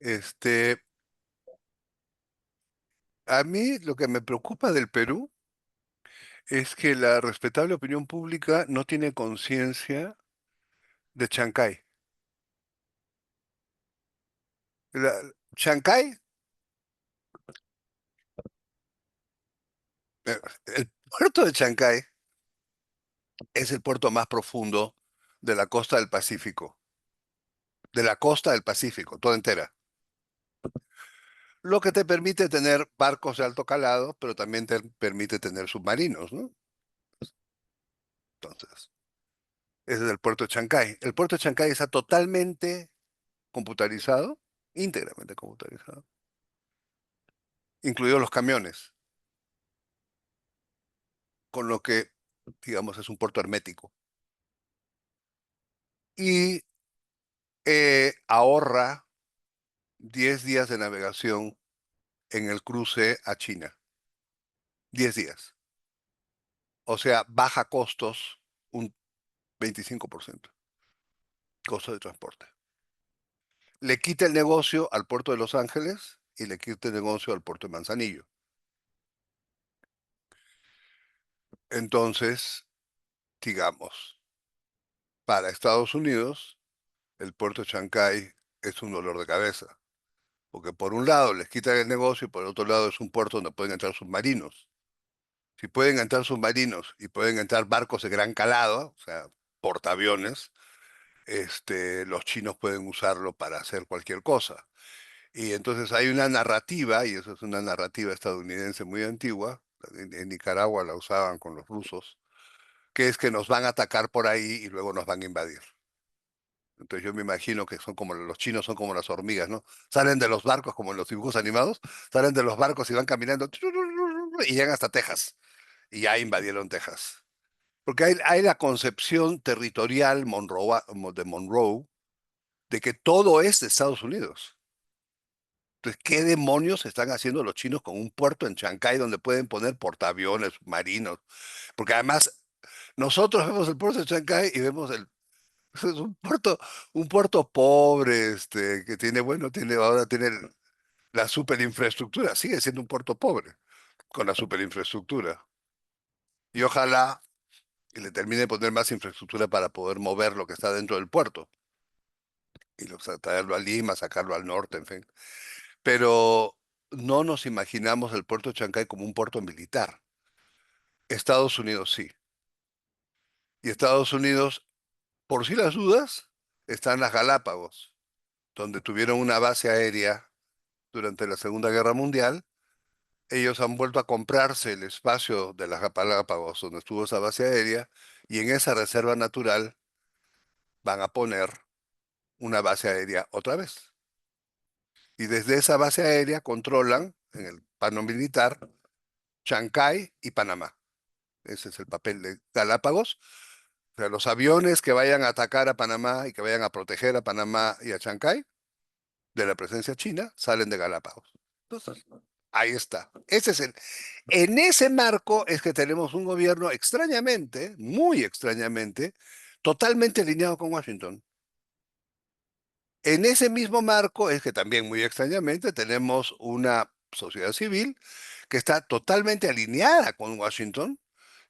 Este, a mí lo que me preocupa del Perú es que la respetable opinión pública no tiene conciencia de Chancay. Chancay, eh, el puerto de Chancay es el puerto más profundo de la costa del Pacífico, de la costa del Pacífico, toda entera. Lo que te permite tener barcos de alto calado, pero también te permite tener submarinos, ¿no? Entonces, ese es el puerto de Chancay. El puerto de Chancay está totalmente computarizado, íntegramente computarizado, incluidos los camiones, con lo que, digamos, es un puerto hermético. Y ahorra 10 días de navegación en el cruce a China. 10 días. O sea, baja costos un 25%, costo de transporte. Le quita el negocio al puerto de Los Ángeles y le quita el negocio al puerto de Manzanillo. Entonces, digamos, para Estados Unidos, el puerto de Chancay es un dolor de cabeza, porque por un lado les quitan el negocio y por otro lado es un puerto donde pueden entrar submarinos. Si pueden entrar submarinos y pueden entrar barcos de gran calado, o sea, portaaviones, los chinos pueden usarlo para hacer cualquier cosa. Y entonces hay una narrativa, y eso es una narrativa estadounidense muy antigua, en Nicaragua la usaban con los rusos, que es que nos van a atacar por ahí y luego nos van a invadir. Entonces yo me imagino que son como los chinos son como las hormigas, ¿no? Salen de los barcos como en los dibujos animados, salen de los barcos y van caminando y llegan hasta Texas y ya invadieron Texas. Porque hay la concepción territorial de Monroe de que todo es de Estados Unidos. Entonces, ¿qué demonios están haciendo los chinos con un puerto en Chancay donde pueden poner portaaviones, marinos? Porque además, nosotros vemos el puerto de Chancay y vemos es un puerto pobre, que tiene, bueno, ahora tiene la superinfraestructura, sigue siendo un puerto pobre con la superinfraestructura. Y ojalá y le termine de poner más infraestructura para poder mover lo que está dentro del puerto y traerlo a Lima, sacarlo al norte, en fin. Pero no nos imaginamos el puerto de Chancay como un puerto militar. Estados Unidos sí. Y Estados Unidos, por si las dudas, está en las Galápagos, donde tuvieron una base aérea durante la Segunda Guerra Mundial. Ellos han vuelto a comprarse el espacio de las Galápagos, donde estuvo esa base aérea, y en esa reserva natural van a poner una base aérea otra vez. Y desde esa base aérea controlan, en el plano militar, Chancay y Panamá. Ese es el papel de Galápagos. O sea, los aviones que vayan a atacar a Panamá y que vayan a proteger a Panamá y a Chancay de la presencia china salen de Galápagos. Entonces, ahí está. En ese marco es que tenemos un gobierno extrañamente, muy extrañamente, totalmente alineado con Washington. En ese mismo marco es que también muy extrañamente tenemos una sociedad civil que está totalmente alineada con Washington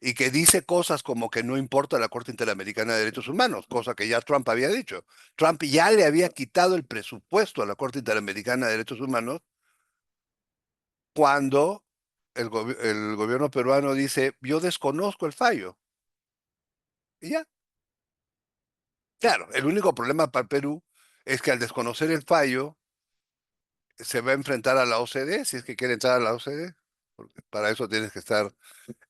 y que dice cosas como que no importa la Corte Interamericana de Derechos Humanos, cosa que ya Trump había dicho. Trump ya le había quitado el presupuesto a la Corte Interamericana de Derechos Humanos cuando el gobierno peruano dice, yo desconozco el fallo. Y ya. Claro, el único problema para el Perú es que al desconocer el fallo, se va a enfrentar a la OCDE, si es que quiere entrar a la OCDE, porque para eso tienes que estar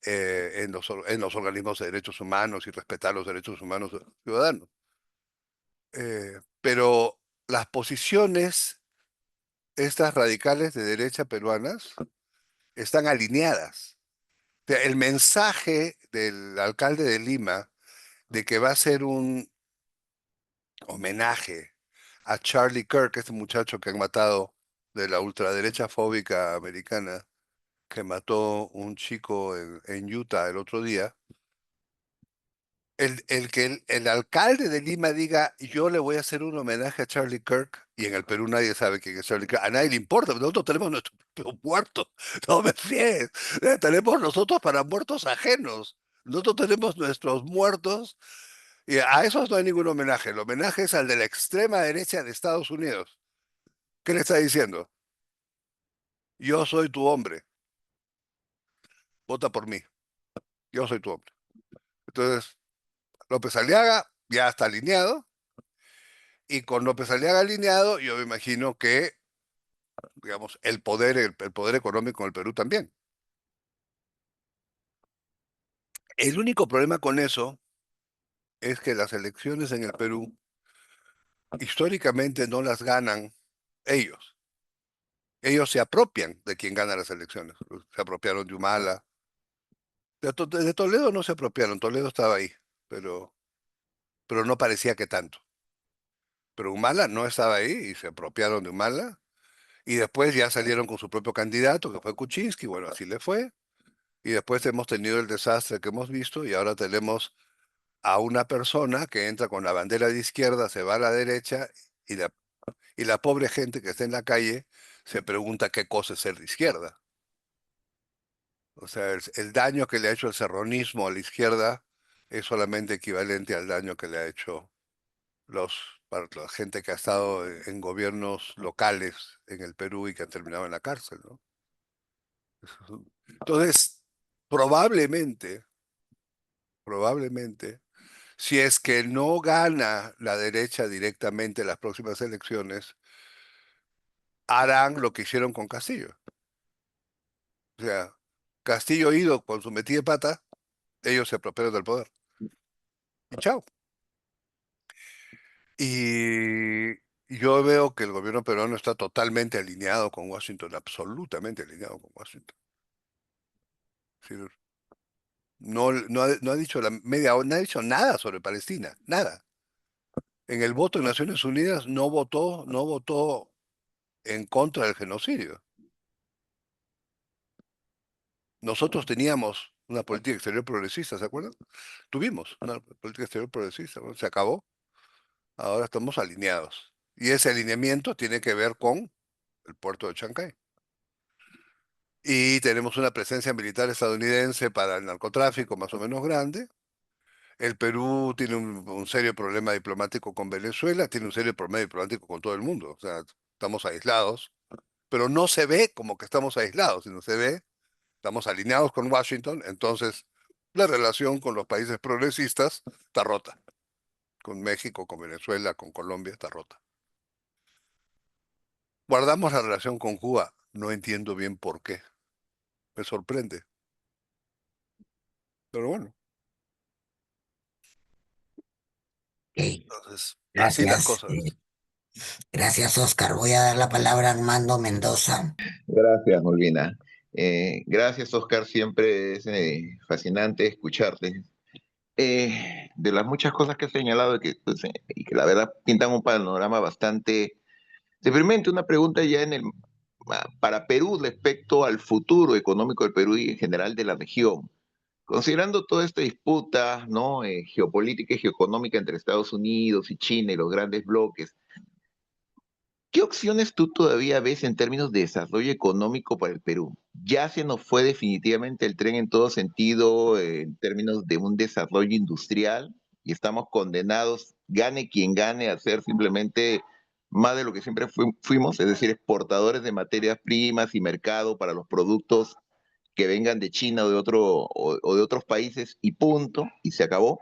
en los organismos de derechos humanos y respetar los derechos humanos de los ciudadanos. Pero las posiciones, estas radicales de derecha peruanas, están alineadas. O sea, el mensaje del alcalde de Lima de que va a ser un homenaje a Charlie Kirk, este muchacho que han matado de la ultraderecha fóbica americana, que mató un chico en Utah el otro día, el alcalde de Lima diga, yo le voy a hacer un homenaje a Charlie Kirk, y en el Perú nadie sabe quién es Charlie Kirk, a nadie le importa, nosotros tenemos nuestro propio muerto, no me fríes, tenemos nosotros para muertos ajenos, nosotros tenemos nuestros muertos, y a esos no hay ningún homenaje, el homenaje es al de la extrema derecha de Estados Unidos. ¿Qué le está diciendo? Yo soy tu hombre, vota por mí, yo soy tu hombre. Entonces, López Aliaga ya está alineado, y con López Aliaga alineado, yo me imagino que, digamos, el poder económico en el Perú también. El único problema con eso es que las elecciones en el Perú históricamente no las ganan ellos. Ellos se apropian de quien gana las elecciones. Se apropiaron de Humala. De Toledo no se apropiaron, Toledo estaba ahí, pero, pero no parecía que tanto. Pero Humala no estaba ahí y se apropiaron de Humala. Y después ya salieron con su propio candidato, que fue Kuczynski, bueno, así le fue. Y después hemos tenido el desastre que hemos visto y ahora tenemos a una persona que entra con la bandera de izquierda, se va a la derecha y la pobre gente que está en la calle se pregunta qué cosa es ser de izquierda. O sea, el daño que le ha hecho el serronismo a la izquierda es solamente equivalente al daño que le ha hecho los, para la gente que ha estado en gobiernos locales en el Perú y que han terminado en la cárcel, ¿no? Entonces, probablemente, probablemente, si es que no gana la derecha directamente las próximas elecciones, harán lo que hicieron con Castillo. O sea, Castillo ido con su metida de pata, ellos se apropiaron del poder. Y chao. Y yo veo que el gobierno peruano está totalmente alineado con Washington, absolutamente alineado con Washington. Es decir, no ha dicho la media, no ha dicho nada sobre Palestina, nada. En el voto en Naciones Unidas no votó en contra del genocidio. Nosotros teníamos una política exterior progresista, ¿se acuerdan? Tuvimos una política exterior progresista, bueno, se acabó, ahora estamos alineados. Y ese alineamiento tiene que ver con el puerto de Chancay. Y tenemos una presencia militar estadounidense para el narcotráfico más o menos grande. El Perú tiene un serio problema diplomático con Venezuela, tiene un serio problema diplomático con todo el mundo. O sea, estamos aislados, pero no se ve como que estamos aislados, sino se ve, estamos alineados con Washington, entonces la relación con los países progresistas está rota. Con México, con Venezuela, con Colombia está rota. Guardamos la relación con Cuba, no entiendo bien por qué, me sorprende, pero bueno, Ok, entonces así las gracias. cosas. Gracias, Oscar. Voy a dar la palabra a Armando Mendoza. Gracias, Molina. Gracias, Oscar. Siempre es fascinante escucharte. De las muchas cosas que has señalado y que la verdad pintan un panorama bastante deprimente, una pregunta ya para Perú respecto al futuro económico del Perú y en general de la región. Considerando toda esta disputa, ¿no? Geopolítica y geoeconómica entre Estados Unidos y China y los grandes bloques, ¿Qué opciones tú todavía ves en términos de desarrollo económico para el Perú? Ya se nos fue definitivamente el tren en todo sentido, en términos de un desarrollo industrial, y estamos condenados, gane quien gane, a ser simplemente más de lo que siempre fuimos, es decir, exportadores de materias primas y mercado para los productos que vengan de China o de otros países, y punto, y se acabó.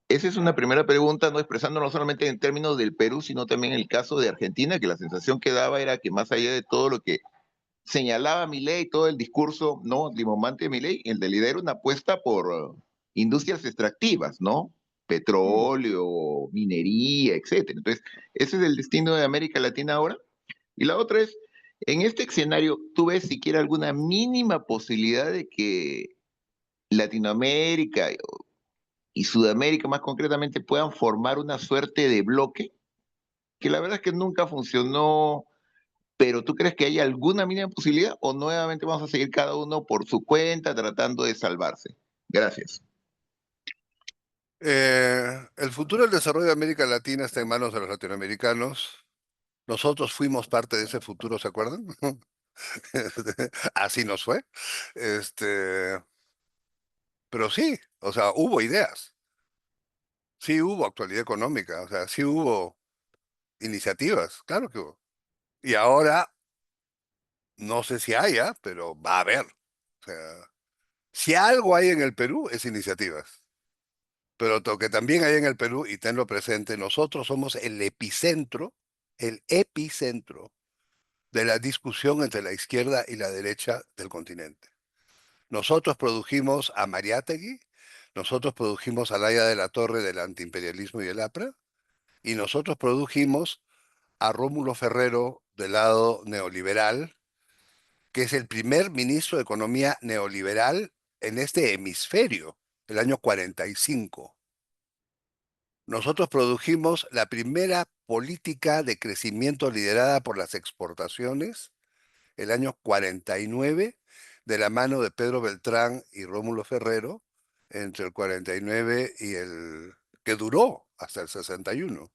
Esa es una primera pregunta, no expresando no solamente en términos del Perú, sino también en el caso de Argentina, que la sensación que daba era que más allá de todo lo que señalaba Milei, todo el discurso no limomante de Milei, el de lidera una apuesta por industrias extractivas, ¿no? Mm. Petróleo, minería, etcétera. Entonces, ese es el destino de América Latina ahora. Y la otra es, en este escenario, ¿tú ves siquiera alguna mínima posibilidad de que Latinoamérica y Sudamérica más concretamente puedan formar una suerte de bloque, que la verdad es que nunca funcionó, pero ¿tú crees que hay alguna mínima posibilidad o nuevamente vamos a seguir cada uno por su cuenta tratando de salvarse? Gracias. El futuro del desarrollo de América Latina está en manos de los latinoamericanos. Nosotros fuimos parte de ese futuro, ¿se acuerdan? Así nos fue. Este, pero sí, o sea, hubo ideas, sí hubo actualidad económica, o sea, sí hubo iniciativas, claro que hubo. Y ahora no sé si haya, pero va a haber. O sea, si algo hay en el Perú es iniciativas. Pero lo que también hay en el Perú, y tenlo presente, nosotros somos el epicentro de la discusión entre la izquierda y la derecha del continente. Nosotros produjimos a Mariátegui, nosotros produjimos a Laya de la Torre del antiimperialismo y el APRA, y nosotros produjimos a Rómulo Ferrero del lado neoliberal, que es el primer ministro de Economía neoliberal en este hemisferio, el año 45. Nosotros produjimos la primera política de crecimiento liderada por las exportaciones el año 49, de la mano de Pedro Beltrán y Rómulo Ferrero, entre el 49 y el que duró hasta el 61.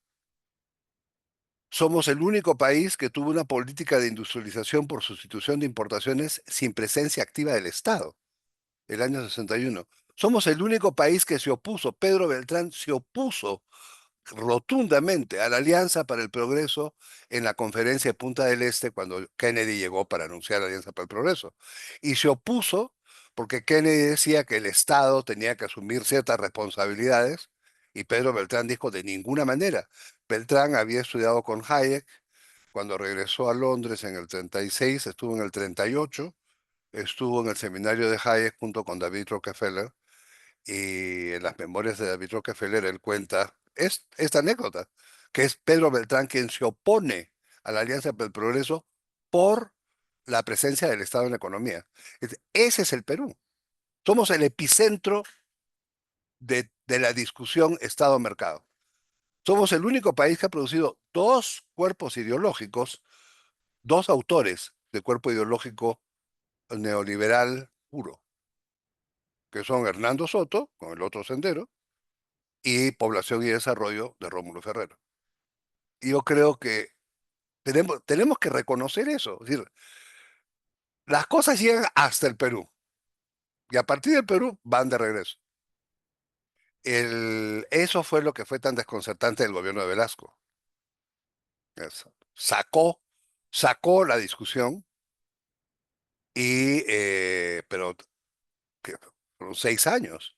Somos el único país que tuvo una política de industrialización por sustitución de importaciones sin presencia activa del Estado, el año 61. Somos el único país que se opuso, Pedro Beltrán se opuso rotundamente a la Alianza para el Progreso en la conferencia de Punta del Este cuando Kennedy llegó para anunciar la Alianza para el Progreso. Y se opuso porque Kennedy decía que el Estado tenía que asumir ciertas responsabilidades y Pedro Beltrán dijo de ninguna manera. Beltrán había estudiado con Hayek, cuando regresó a Londres en el 36, estuvo en el 38, estuvo en el seminario de Hayek junto con David Rockefeller y en las memorias de David Rockefeller él cuenta esta anécdota, que es Pedro Beltrán quien se opone a la Alianza para el Progreso por la presencia del Estado en la economía. Ese es el Perú. Somos el epicentro de la discusión Estado-mercado. Somos el único país que ha producido dos cuerpos ideológicos, dos autores de cuerpo ideológico neoliberal puro, que son Hernando Soto, con el otro sendero, y Población y Desarrollo de Rómulo Ferrero. Y yo creo que tenemos que reconocer eso. Es decir, las cosas llegan hasta el Perú y a partir del Perú van de regreso. Eso fue lo que fue tan desconcertante del gobierno de Velasco. Sacó la discusión pero que fueron 6 años.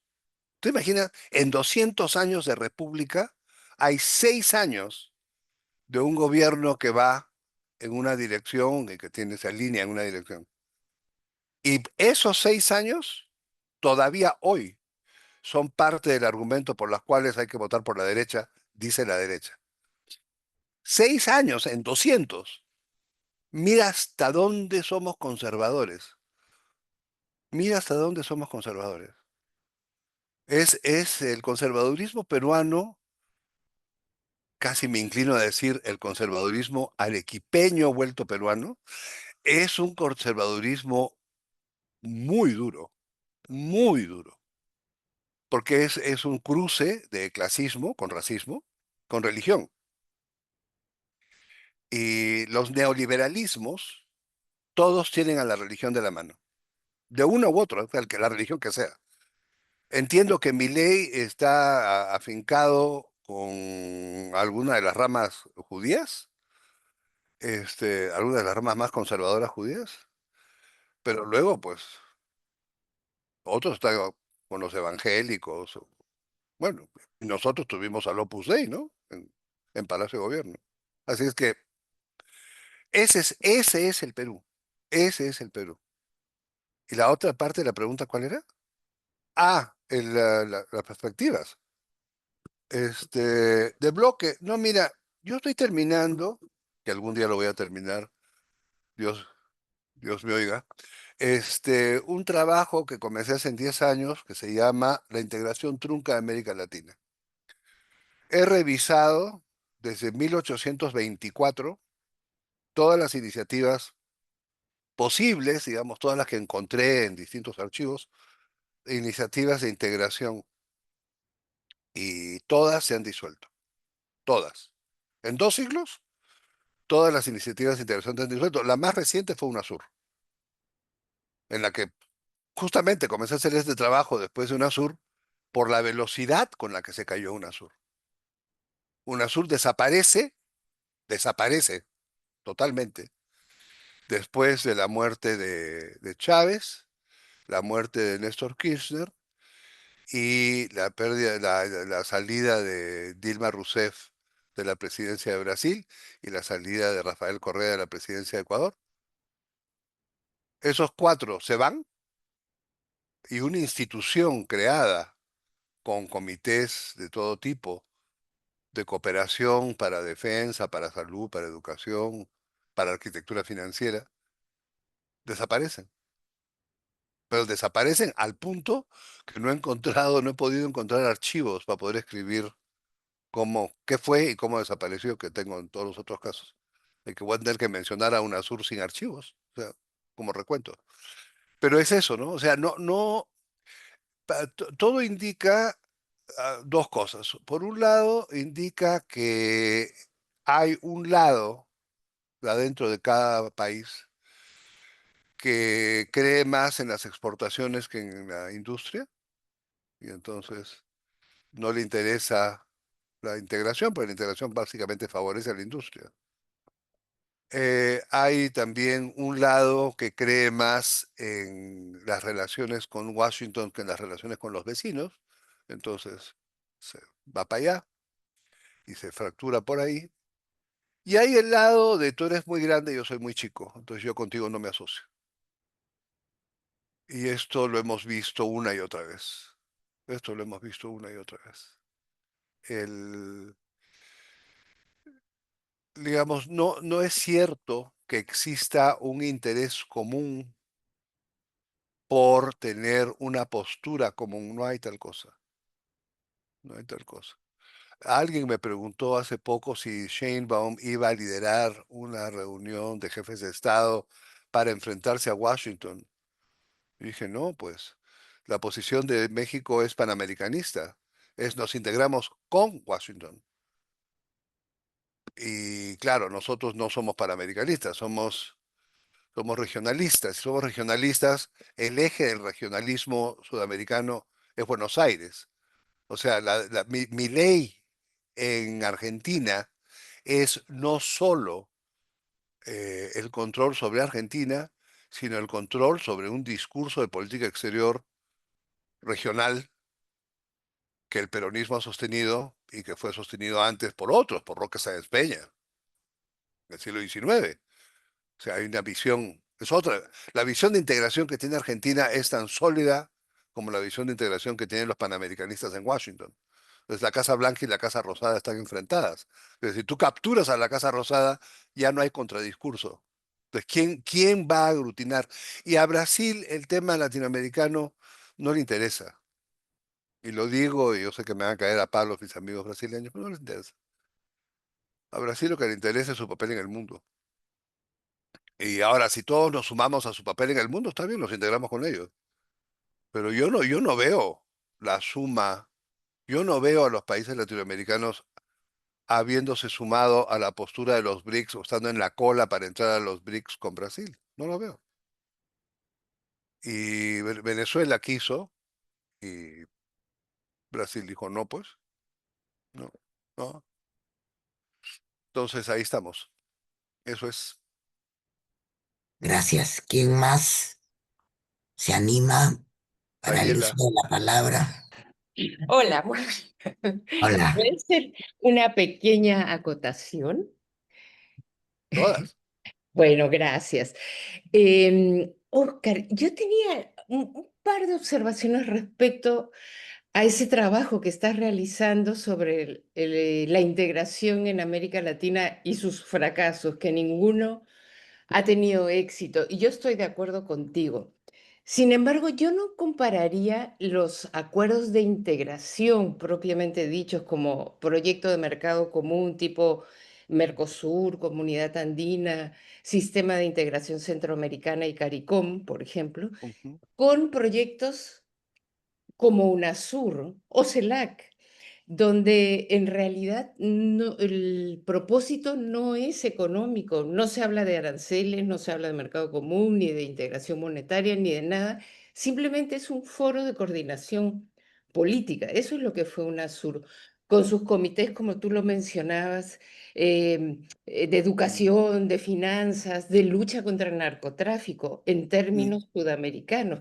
¿Te imaginas? En 200 años de república hay 6 años de un gobierno que va en una dirección y que tiene esa línea en una dirección. Y esos 6 años, todavía hoy, son parte del argumento por los cuales hay que votar por la derecha, dice la derecha. 6 años en 200. Mira hasta dónde somos conservadores. Mira hasta dónde somos conservadores. Es el conservadurismo peruano, casi me inclino a decir el conservadurismo arequipeño vuelto peruano, es un conservadurismo muy duro, porque es un cruce de clasismo con racismo, con religión. Y los neoliberalismos, todos tienen a la religión de la mano, de uno u otro, la religión que sea. Entiendo que Milei está afincado con alguna de las ramas judías, alguna de las ramas más conservadoras judías, pero luego, pues, otros están con los evangélicos. Bueno, nosotros tuvimos al Opus Dei, ¿no? En Palacio de Gobierno. Así es que ese es el Perú. Ese es el Perú. Y la otra parte de la pregunta, ¿cuál era? Ah, las perspectivas. De bloque. No, mira, yo estoy terminando, que algún día lo voy a terminar, Dios, Dios me oiga, un trabajo que comencé hace 10 años que se llama La integración trunca de América Latina. He revisado desde 1824 todas las iniciativas posibles, digamos, todas las que encontré en distintos archivos, iniciativas de integración, y todas se han disuelto, todas. En 2 siglos, todas las iniciativas de integración se han disuelto. La más reciente fue UNASUR, en la que justamente comencé a hacer este trabajo después de UNASUR por la velocidad con la que se cayó UNASUR. UNASUR desaparece totalmente después de la muerte de Chávez, la muerte de Néstor Kirchner y la pérdida, la salida de Dilma Rousseff de la presidencia de Brasil y la salida de Rafael Correa de la presidencia de Ecuador. Esos cuatro se van y una institución creada con comités de todo tipo, de cooperación para defensa, para salud, para educación, para arquitectura financiera, desaparecen. Pero desaparecen al punto que no he podido encontrar archivos para poder escribir qué fue y cómo desapareció, que tengo en todos los otros casos. Hay que voy a tener que mencionar a UNASUR sin archivos, o sea, como recuento. Pero es eso, ¿no? O sea, no, todo indica dos cosas. Por un lado, indica que hay un lado adentro de cada país que cree más en las exportaciones que en la industria, y entonces no le interesa la integración, porque la integración básicamente favorece a la industria. Hay también un lado que cree más en las relaciones con Washington que en las relaciones con los vecinos, entonces se va para allá y se fractura por ahí. Y hay el lado de tú eres muy grande y yo soy muy chico, entonces yo contigo no me asocio. Y esto lo hemos visto una y otra vez. Esto lo hemos visto una y otra vez. El, digamos, no es cierto que exista un interés común por tener una postura común. No hay tal cosa. No hay tal cosa. Alguien me preguntó hace poco si Sheinbaum iba a liderar una reunión de jefes de Estado para enfrentarse a Washington. Y dije, no, pues la posición de México es panamericanista. Nos integramos con Washington. Y claro, nosotros no somos panamericanistas, somos regionalistas. Si somos regionalistas, el eje del regionalismo sudamericano es Buenos Aires. O sea, mi ley en Argentina es no solo el control sobre Argentina, sino el control sobre un discurso de política exterior regional que el peronismo ha sostenido y que fue sostenido antes por otros, por Roque Sáenz Peña, en el siglo XIX. O sea, hay una visión, es otra. La visión de integración que tiene Argentina es tan sólida como la visión de integración que tienen los panamericanistas en Washington. Entonces, la Casa Blanca y la Casa Rosada están enfrentadas. Es decir, tú capturas a la Casa Rosada, ya no hay contradiscurso. Entonces, ¿quién va a aglutinar? Y a Brasil el tema latinoamericano no le interesa. Y lo digo, y yo sé que me van a caer a palos mis amigos brasileños, pero no les interesa. A Brasil lo que le interesa es su papel en el mundo. Y ahora, si todos nos sumamos a su papel en el mundo, está bien, nos integramos con ellos. Pero yo no veo la suma, yo no veo a los países latinoamericanos habiéndose sumado a la postura de los BRICS o estando en la cola para entrar a los BRICS con Brasil. No lo veo. Y Venezuela quiso y Brasil dijo, no, pues, no, no. Entonces ahí estamos. Eso es. Gracias. ¿Quién más se anima para el uso Mariela, de la palabra? Hola, bueno, Hola. ¿puede ser una pequeña acotación? todas. Bueno, gracias. Oscar, yo tenía un par de observaciones respecto a ese trabajo que estás realizando sobre la integración en América Latina y sus fracasos, que ninguno ha tenido éxito. Y yo estoy de acuerdo contigo. Sin embargo, yo no compararía los acuerdos de integración propiamente dichos como proyecto de mercado común tipo Mercosur, Comunidad Andina, Sistema de Integración Centroamericana y CARICOM, por ejemplo, Ujú. con proyectos como UNASUR o CELAC, donde en realidad el propósito no es económico, no se habla de aranceles, no se habla de mercado común, ni de integración monetaria, ni de nada, simplemente es un foro de coordinación política, eso es lo que fue UNASUR, con sus comités, como tú lo mencionabas, de Mm, educación, de finanzas, de lucha contra el narcotráfico, en mm, términos sudamericanos,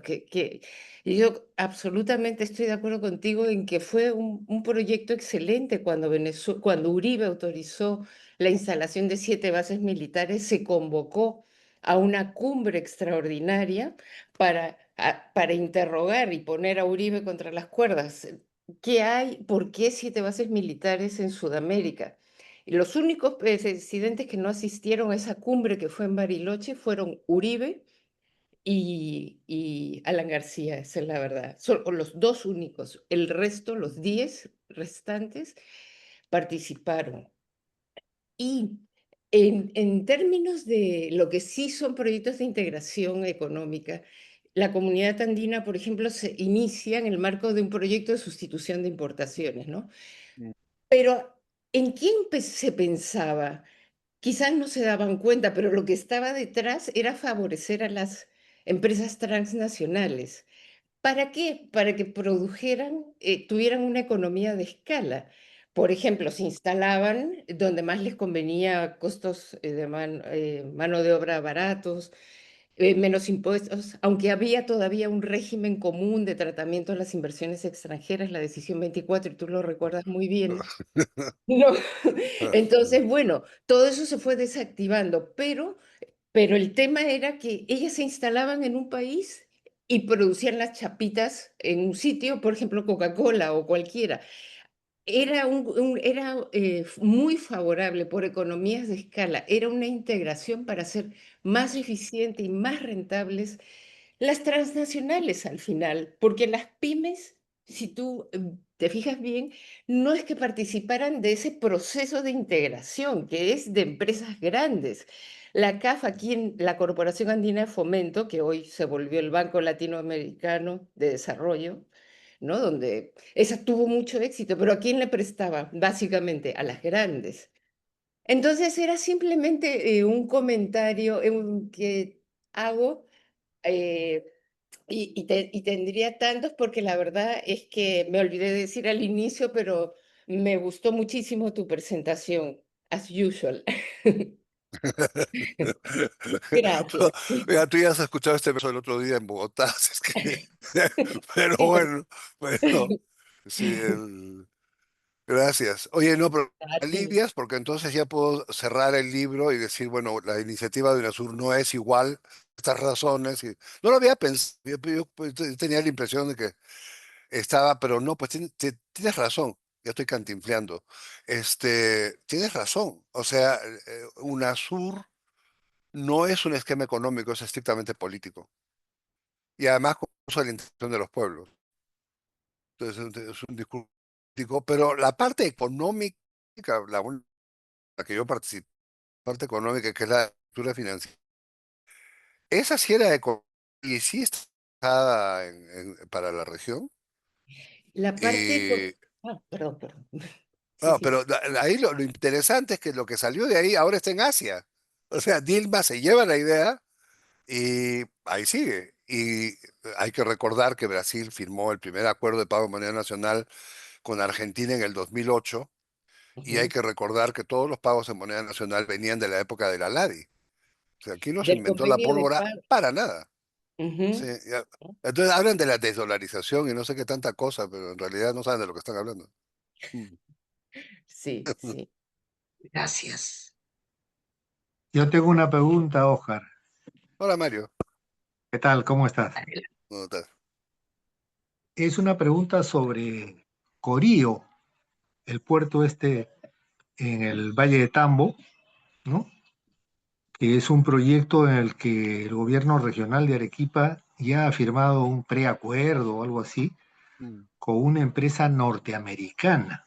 y yo absolutamente estoy de acuerdo contigo en que fue un proyecto excelente cuando, cuando Uribe autorizó la instalación de 7 bases militares, se convocó a una cumbre extraordinaria para interrogar y poner a Uribe contra las cuerdas. ¿Qué hay? ¿Por qué 7 bases militares en Sudamérica? Y los únicos presidentes que no asistieron a esa cumbre que fue en Bariloche fueron Uribe y Alan García, esa es la verdad. Son los dos únicos. El resto, los 10 restantes, participaron. Y en términos de lo que sí son proyectos de integración económica, la comunidad andina, por ejemplo, se inicia en el marco de un proyecto de sustitución de importaciones, ¿no? mm, Pero ¿en quién se pensaba? Quizás no se daban cuenta, pero lo que estaba detrás era favorecer a las empresas transnacionales. ¿Para qué? Para que produjeran, tuvieran una economía de escala. Por ejemplo, se instalaban donde más les convenía costos de mano de obra baratos, menos impuestos, aunque había todavía un régimen común de tratamiento de las inversiones extranjeras, la decisión 24, y tú lo recuerdas muy no. bien. No. Entonces, bueno, todo eso se fue desactivando, pero el tema era que ellas se instalaban en un país y producían las chapitas en un sitio, por ejemplo, Coca-Cola o cualquiera. Era muy favorable por economías de escala, era una integración para hacer más eficiente y más rentables las transnacionales al final, porque las pymes, si tú te fijas bien, no es que participaran de ese proceso de integración, que es de empresas grandes. La CAF, aquí en la Corporación Andina de Fomento, que hoy se volvió el Banco Latinoamericano de Desarrollo, ¿no? Donde esa tuvo mucho éxito, pero ¿a quién le prestaba? Básicamente a las grandes. Entonces era simplemente un comentario que hago eh, y tendría tantos porque la verdad es que me olvidé de decir al inicio, pero me gustó muchísimo tu presentación, as usual. Tú, Gracias. mira, tú ya has escuchado este verso el otro día en Bogotá, así es que, pero Sí, bueno, sí, gracias. Oye, no, pero a ti. alivias porque entonces ya puedo cerrar el libro y decir, bueno, la iniciativa de UNASUR no es igual, estas razones. No lo había pensado, pues, tenía la impresión de que estaba, pero no, pues tienes razón, ya estoy cantinfleando. Tienes razón, o sea, UNASUR no es un esquema económico, es estrictamente político. Y además con uso de la intención de los pueblos. Entonces es un discurso político, pero la parte económica, la que yo participé, parte económica, que es la estructura financiera, esa sí era y sí está pensada para la región. La parte... Y Ah, perdón, perdón. Sí, No, sí. pero ahí lo interesante es que lo que salió de ahí ahora está en Asia. O sea, Dilma se lleva la idea y ahí sigue. Y hay que recordar que Brasil firmó el primer acuerdo de pago de moneda nacional con Argentina en el 2008 y hay Ujú. que recordar que todos los pagos en moneda nacional venían de la época de la LADI. O sea, aquí no se Del inventó la convenio de pólvora paz. para nada. Sí, Ujú. ya. Entonces hablan de la desdolarización y no sé qué tanta cosa, pero en realidad no saben de lo que están hablando. Mm. Sí, sí. Gracias. Yo tengo una pregunta, Oscar. Hola Mario, ¿Qué tal? ¿Cómo estás? ¿cómo estás? Es una pregunta sobre Corío, el puerto este en el Valle de Tambo, ¿no? Que es un proyecto en el que el gobierno regional de Arequipa ya ha firmado un preacuerdo o algo así Mm. con una empresa norteamericana.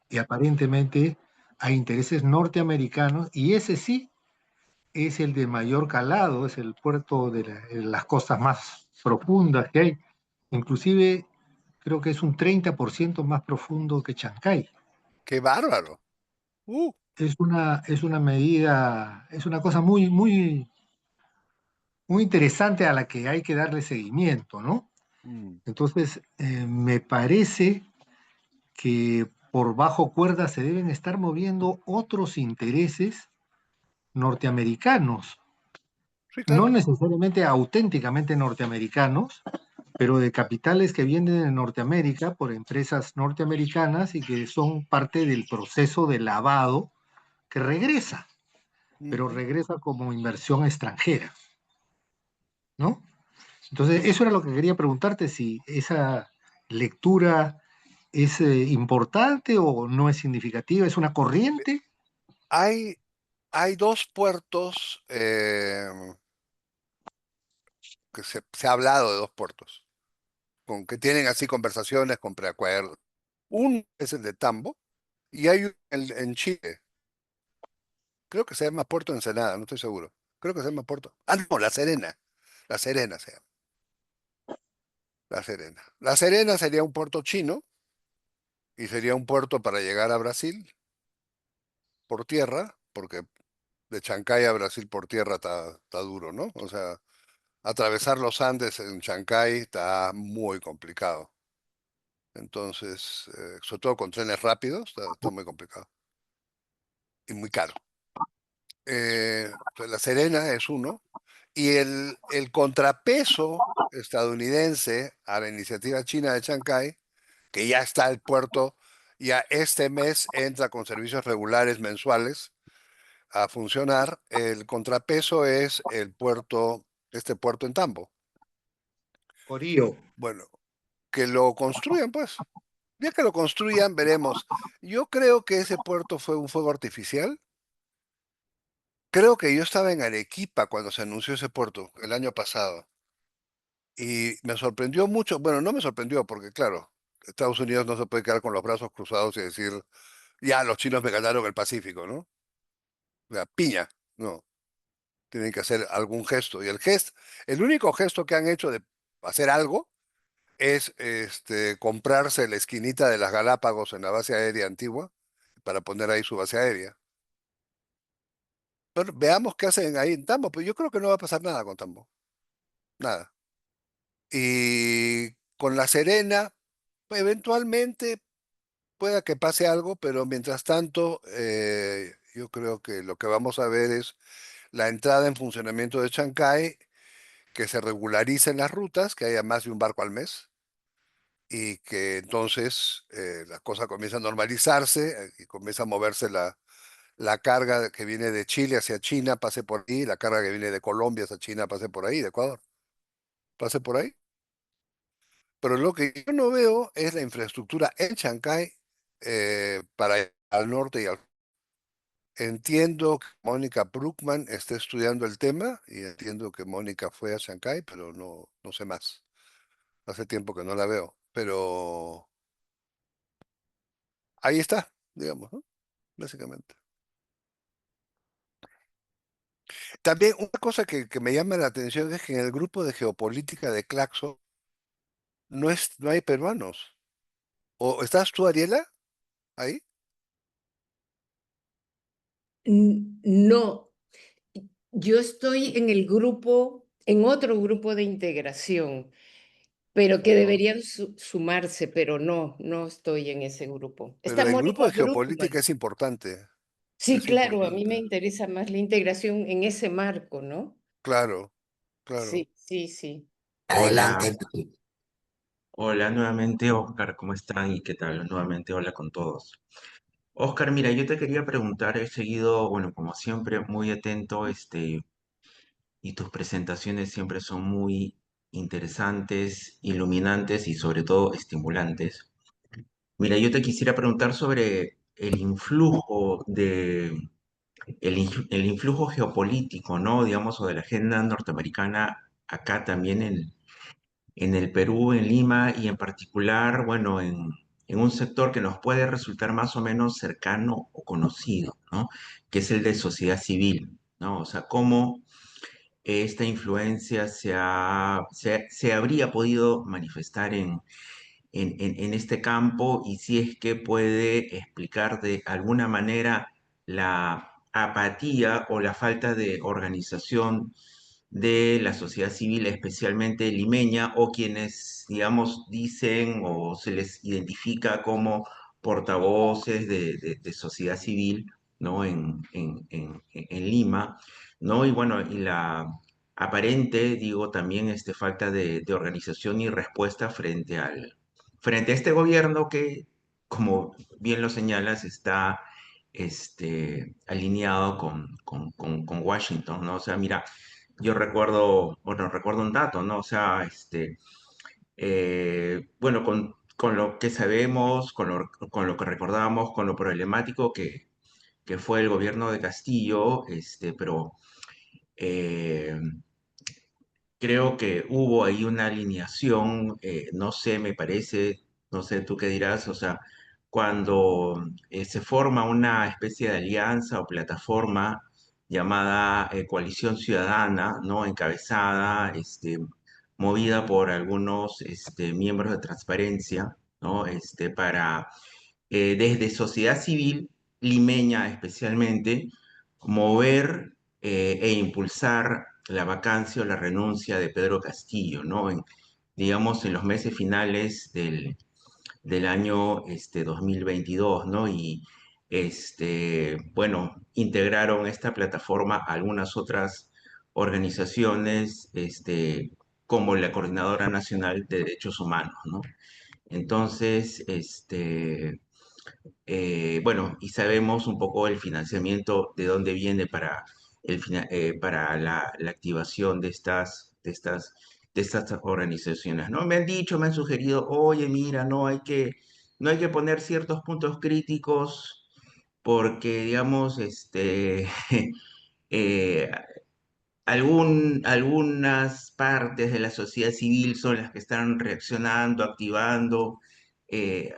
Y aparentemente hay intereses norteamericanos y ese sí es el de mayor calado, es el puerto de las costas más profundas que hay. Inclusive creo que es un 30% más profundo que Chancay. ¡Qué bárbaro! Uh, Es una medida, es una cosa muy, muy, muy interesante a la que hay que darle seguimiento, ¿no? mm. Entonces, me parece que por bajo cuerda se deben estar moviendo otros intereses norteamericanos, Sí, no claro. necesariamente auténticamente norteamericanos, pero de capitales que vienen de Norteamérica por empresas norteamericanas y que son parte del proceso de lavado que regresa, pero Ujú. regresa como inversión extranjera, ¿no? Entonces, eso era lo que quería preguntarte, si esa lectura es importante o no es significativa, es una corriente. Hay, hay dos puertos que se ha hablado de dos puertos, con que tienen así conversaciones con preacuerdos. Uno es el de Tambo y hay uno en Chile. Creo que se llama Puerto Ensenada, no estoy seguro. Creo que se llama Puerto. Ah, no, La Serena. La Serena se llama. La Serena. La Serena sería un puerto chino y sería un puerto para llegar a Brasil por tierra, porque de Chancay a Brasil por tierra está duro, ¿no? O sea, atravesar los Andes en Chancay está muy complicado. Entonces, sobre todo con trenes rápidos, está muy complicado y muy caro. Entonces, La Serena es uno. Y el contrapeso estadounidense a la iniciativa china de Chancay, que ya está el puerto, ya este mes entra con servicios regulares mensuales a funcionar, el contrapeso es el puerto, este puerto en Tambo. Corío. Bueno, que lo construyan, pues. Ya que lo construyan, veremos. Yo creo que ese puerto fue un fuego artificial. Creo que yo estaba en Arequipa cuando se anunció ese puerto el año pasado. Y me sorprendió mucho, bueno, no me sorprendió porque, claro, Estados Unidos no se puede quedar con los brazos cruzados y decir, ya, los chinos me ganaron el Pacífico, ¿no? O sea, piña, no, tienen que hacer algún gesto. Y el único gesto que han hecho de hacer algo es comprarse la esquinita de las Galápagos en la base aérea antigua para poner ahí su base aérea. Pero veamos qué hacen ahí en Tambo, pues yo creo que no va a pasar nada con Tambo, nada. Y con La Serena, eventualmente pueda que pase algo, pero mientras tanto, yo creo que lo que vamos a ver es la entrada en funcionamiento de Chancay, que se regularicen las rutas, que haya más de un barco al mes y que entonces la cosa comienza a normalizarse y comienza a moverse la carga que viene de Chile hacia China, pase por ahí, la carga que viene de Colombia hacia China, pase por ahí, de Ecuador, pase por ahí. Pero lo que yo no veo es la infraestructura en Chancay para al norte y al Entiendo que Mónica Bruckmann está estudiando el tema y entiendo que Mónica fue a Shanghái, pero no sé más. Hace tiempo que no la veo, pero ahí está, digamos, ¿no? Básicamente. También una cosa que me llama la atención es que en el grupo de geopolítica de Claxo no hay peruanos. ¿O estás tú, Ariela, ahí? No, yo estoy en el grupo, en otro grupo de integración, pero que deberían sumarse, pero no estoy en ese grupo. Pero Está el grupo Mónica de geopolítica Bruckmann. es importante, Sí, es claro, a mí me importante. interesa más la integración en ese marco, ¿no? Claro, claro. Sí, sí, sí. Adelante, Hola, Miki. hola nuevamente, Oscar, ¿cómo están y qué tal? Nuevamente, hola con todos. Oscar, mira, yo te quería preguntar, he seguido, bueno, como siempre, muy atento, y tus presentaciones siempre son muy interesantes, iluminantes y sobre todo estimulantes. Mira, yo te quisiera preguntar sobre el influjo el influjo geopolítico, ¿no? Digamos, o de la agenda norteamericana acá también en el Perú, en Lima y en particular, bueno, en un sector que nos puede resultar más o menos cercano o conocido, ¿no? Que es el de sociedad civil, ¿no? O sea, cómo esta influencia se habría podido manifestar en este campo y si es que puede explicar de alguna manera la apatía o la falta de organización de la sociedad civil, especialmente limeña, o quienes, digamos, dicen o se les identifica como portavoces de sociedad civil, ¿no? En Lima, ¿no? Y bueno, y la aparente, digo, también falta de organización y respuesta frente a este gobierno que, como bien lo señalas, está alineado con Washington, ¿no? O sea, mira, yo recuerdo, bueno, recuerdo un dato, ¿no? O sea, bueno, con lo que sabemos, con lo que recordamos, con lo problemático que fue el gobierno de Castillo, pero eh, creo que hubo ahí una alineación, no sé, me parece, no sé tú qué dirás, o sea, cuando se forma una especie de alianza o plataforma llamada Coalición Ciudadana, ¿no? Encabezada, movida por algunos miembros de Transparencia, ¿no? Para, desde sociedad civil limeña especialmente, mover e impulsar la vacancia o la renuncia de Pedro Castillo, ¿no? Digamos, en los meses finales del año 2022, ¿no? Y, bueno, integraron esta plataforma a algunas otras organizaciones, como la Coordinadora Nacional de Derechos Humanos, ¿no? Entonces, bueno, y sabemos un poco el financiamiento, de dónde viene para la activación de estas organizaciones, ¿no? Me han dicho, me han sugerido, oye, mira, no hay que poner ciertos puntos críticos porque, digamos, eh, algunas partes de la sociedad civil son las que están reaccionando, activando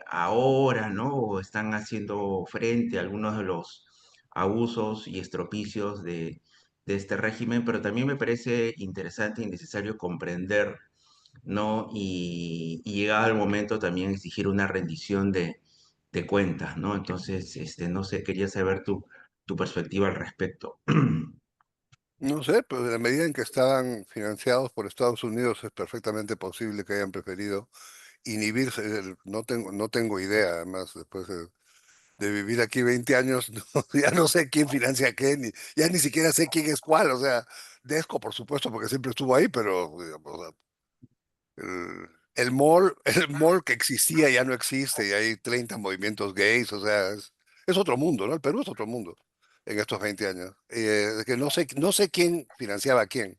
ahora, ¿no? O están haciendo frente a algunos de los abusos y estropicios de este régimen, pero también me parece interesante y necesario comprender, ¿no? Y llegado el momento también exigir una rendición de cuentas, ¿no? Entonces, no sé, quería saber tu perspectiva al respecto. No sé, pero en la medida en que estaban financiados por Estados Unidos es perfectamente posible que hayan preferido inhibirse. No tengo idea, además, después de vivir aquí 20 años, ya no sé quién financia qué, ya ni siquiera sé quién es cuál. O sea, Desco, por supuesto, porque siempre estuvo ahí, pero digamos, o sea, el mall que existía ya no existe y hay 30 movimientos gays. O sea, es otro mundo, ¿no? El Perú es otro mundo en estos 20 años. Que no sé quién financiaba a quién.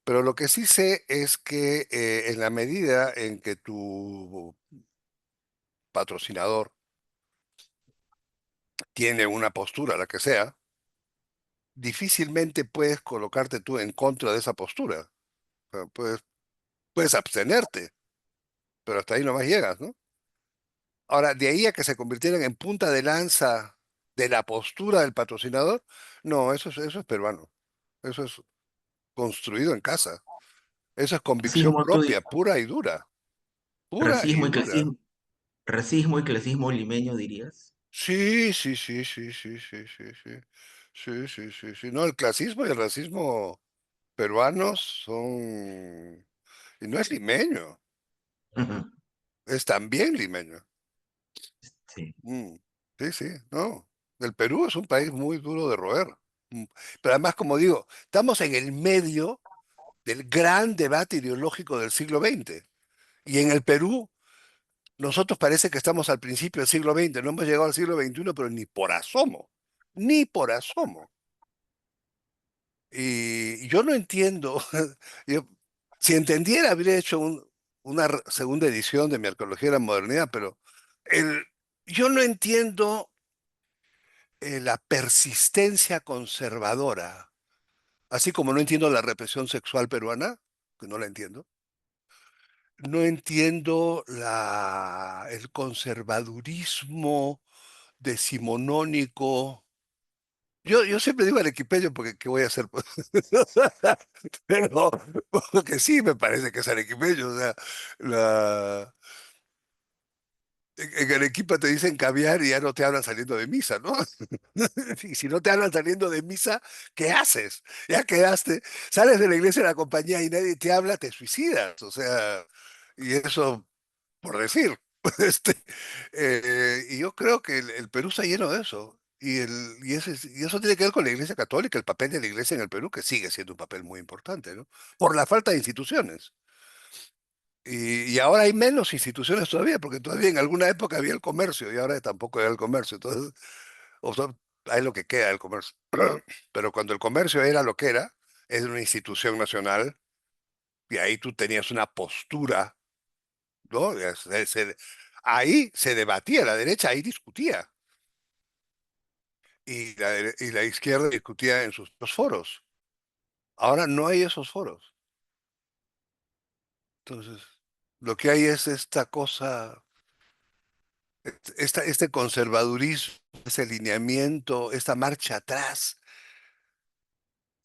Pero lo que sí sé es que en la medida en que tu patrocinador tiene una postura, la que sea, difícilmente puedes colocarte tú en contra de esa postura. O sea, puedes abstenerte, pero hasta ahí nomás llegas, ¿no? Ahora, de ahí a que se convirtieran en punta de lanza de la postura del patrocinador, no, eso es peruano. Eso es construido en casa. Eso es convicción Racismo, tú propia, pura y dura. Pura y Racismo y dura. clasismo, racismo y clasismo limeño, dirías. Sí, sí, sí, sí, sí, sí, sí, sí. Sí, sí, sí, sí. No, el clasismo y el racismo peruanos son... Y no es limeño, es también limeño. Sí. Mm, sí, sí, no. El Perú es un país muy duro de roer. Mm, Pero además, como digo, estamos en el medio del gran debate ideológico del siglo XX. Y en el Perú, nosotros parece que estamos al principio del siglo XX, no hemos llegado al siglo XXI, pero ni por asomo, ni por asomo. Y yo no entiendo, yo, si entendiera, habría hecho una segunda edición de mi arqueología de la modernidad, pero el, yo no entiendo la persistencia conservadora, así como no entiendo la represión sexual peruana, que no la entiendo. No entiendo el conservadurismo decimonónico. Yo siempre digo arequipeño porque ¿qué voy a hacer? Pues? Pero porque sí me parece que es arequipeño. O sea, la, en Arequipa te dicen caviar y ya no te hablan saliendo de misa, ¿no? Y si no te hablan saliendo de misa, ¿qué haces? Ya quedaste, sales de la iglesia de la compañía y nadie te habla, te suicidas. O sea, y eso por decir. Este, y yo creo que el Perú está lleno de eso. Y eso tiene que ver con la Iglesia Católica, el papel de la Iglesia en el Perú, que sigue siendo un papel muy importante, ¿no? Por la falta de instituciones. Y ahora hay menos instituciones todavía, porque todavía en alguna época había el comercio y ahora tampoco hay el comercio. Entonces, o sea, hay lo que queda del comercio. Pero cuando el comercio era lo que era, es una institución nacional y ahí tú tenías una postura, ¿no? Ahí se debatía, la derecha ahí discutía y la izquierda discutía en sus dos foros. Ahora no hay esos foros. Entonces, lo que hay es esta cosa, este conservadurismo, ese alineamiento, esta marcha atrás.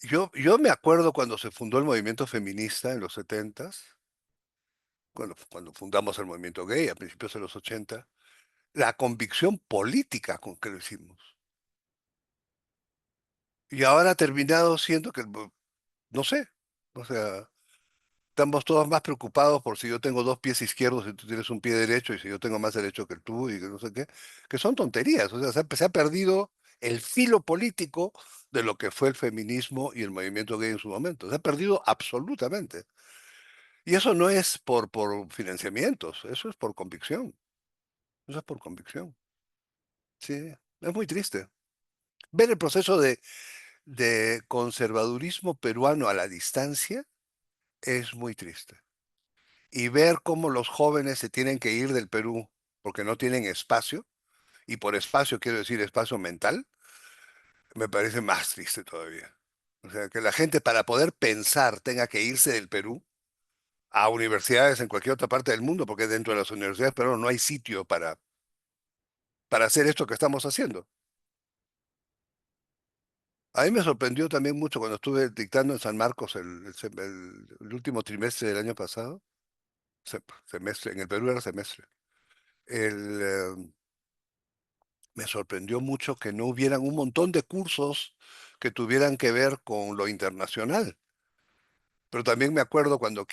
Yo me acuerdo cuando se fundó el movimiento feminista en los setentas, cuando fundamos el movimiento gay a principios de los 80, la convicción política con que lo hicimos. Y ahora ha terminado siendo que, no sé, o sea, estamos todos más preocupados por si yo tengo dos pies izquierdos y tú tienes un pie derecho y si yo tengo más derecho que tú y que no sé qué, que son tonterías. O sea, se ha perdido el filo político de lo que fue el feminismo y el movimiento gay en su momento. Se ha perdido absolutamente. Y eso no es por financiamientos, eso es por convicción. Eso es por convicción. Sí, es muy triste. Ver el proceso de conservadurismo peruano a la distancia es muy triste. Y ver cómo los jóvenes se tienen que ir del Perú porque no tienen espacio, y por espacio quiero decir espacio mental, me parece más triste todavía. O sea, que la gente para poder pensar tenga que irse del Perú a universidades en cualquier otra parte del mundo, porque dentro de las universidades pero no hay sitio para hacer esto que estamos haciendo. A mí me sorprendió también mucho cuando estuve dictando en San Marcos el último trimestre del año pasado, semestre, en el Perú era semestre. El, Me sorprendió mucho que no hubieran un montón de cursos que tuvieran que ver con lo internacional. Pero también me acuerdo cuando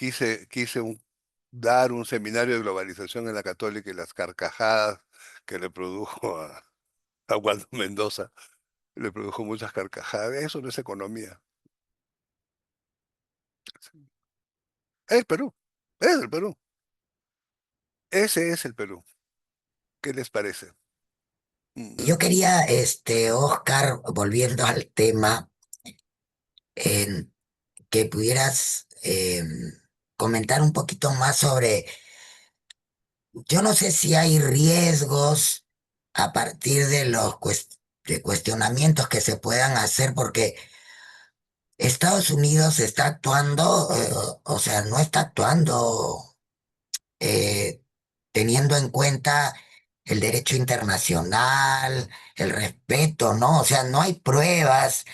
dar un seminario de globalización en la Católica y las carcajadas que le produjo a Waldo Mendoza. Le produjo muchas carcajadas. Eso no es economía. Es el Perú. Es el Perú. Ese es el Perú. ¿Qué les parece? Yo quería, Oscar, volviendo al tema, en que pudieras comentar un poquito más sobre, yo no sé si hay riesgos a partir de de cuestionamientos que se puedan hacer, porque Estados Unidos está actuando, o sea, no está actuando eh, teniendo en cuenta el derecho internacional, el respeto, ¿no? O sea, no hay pruebas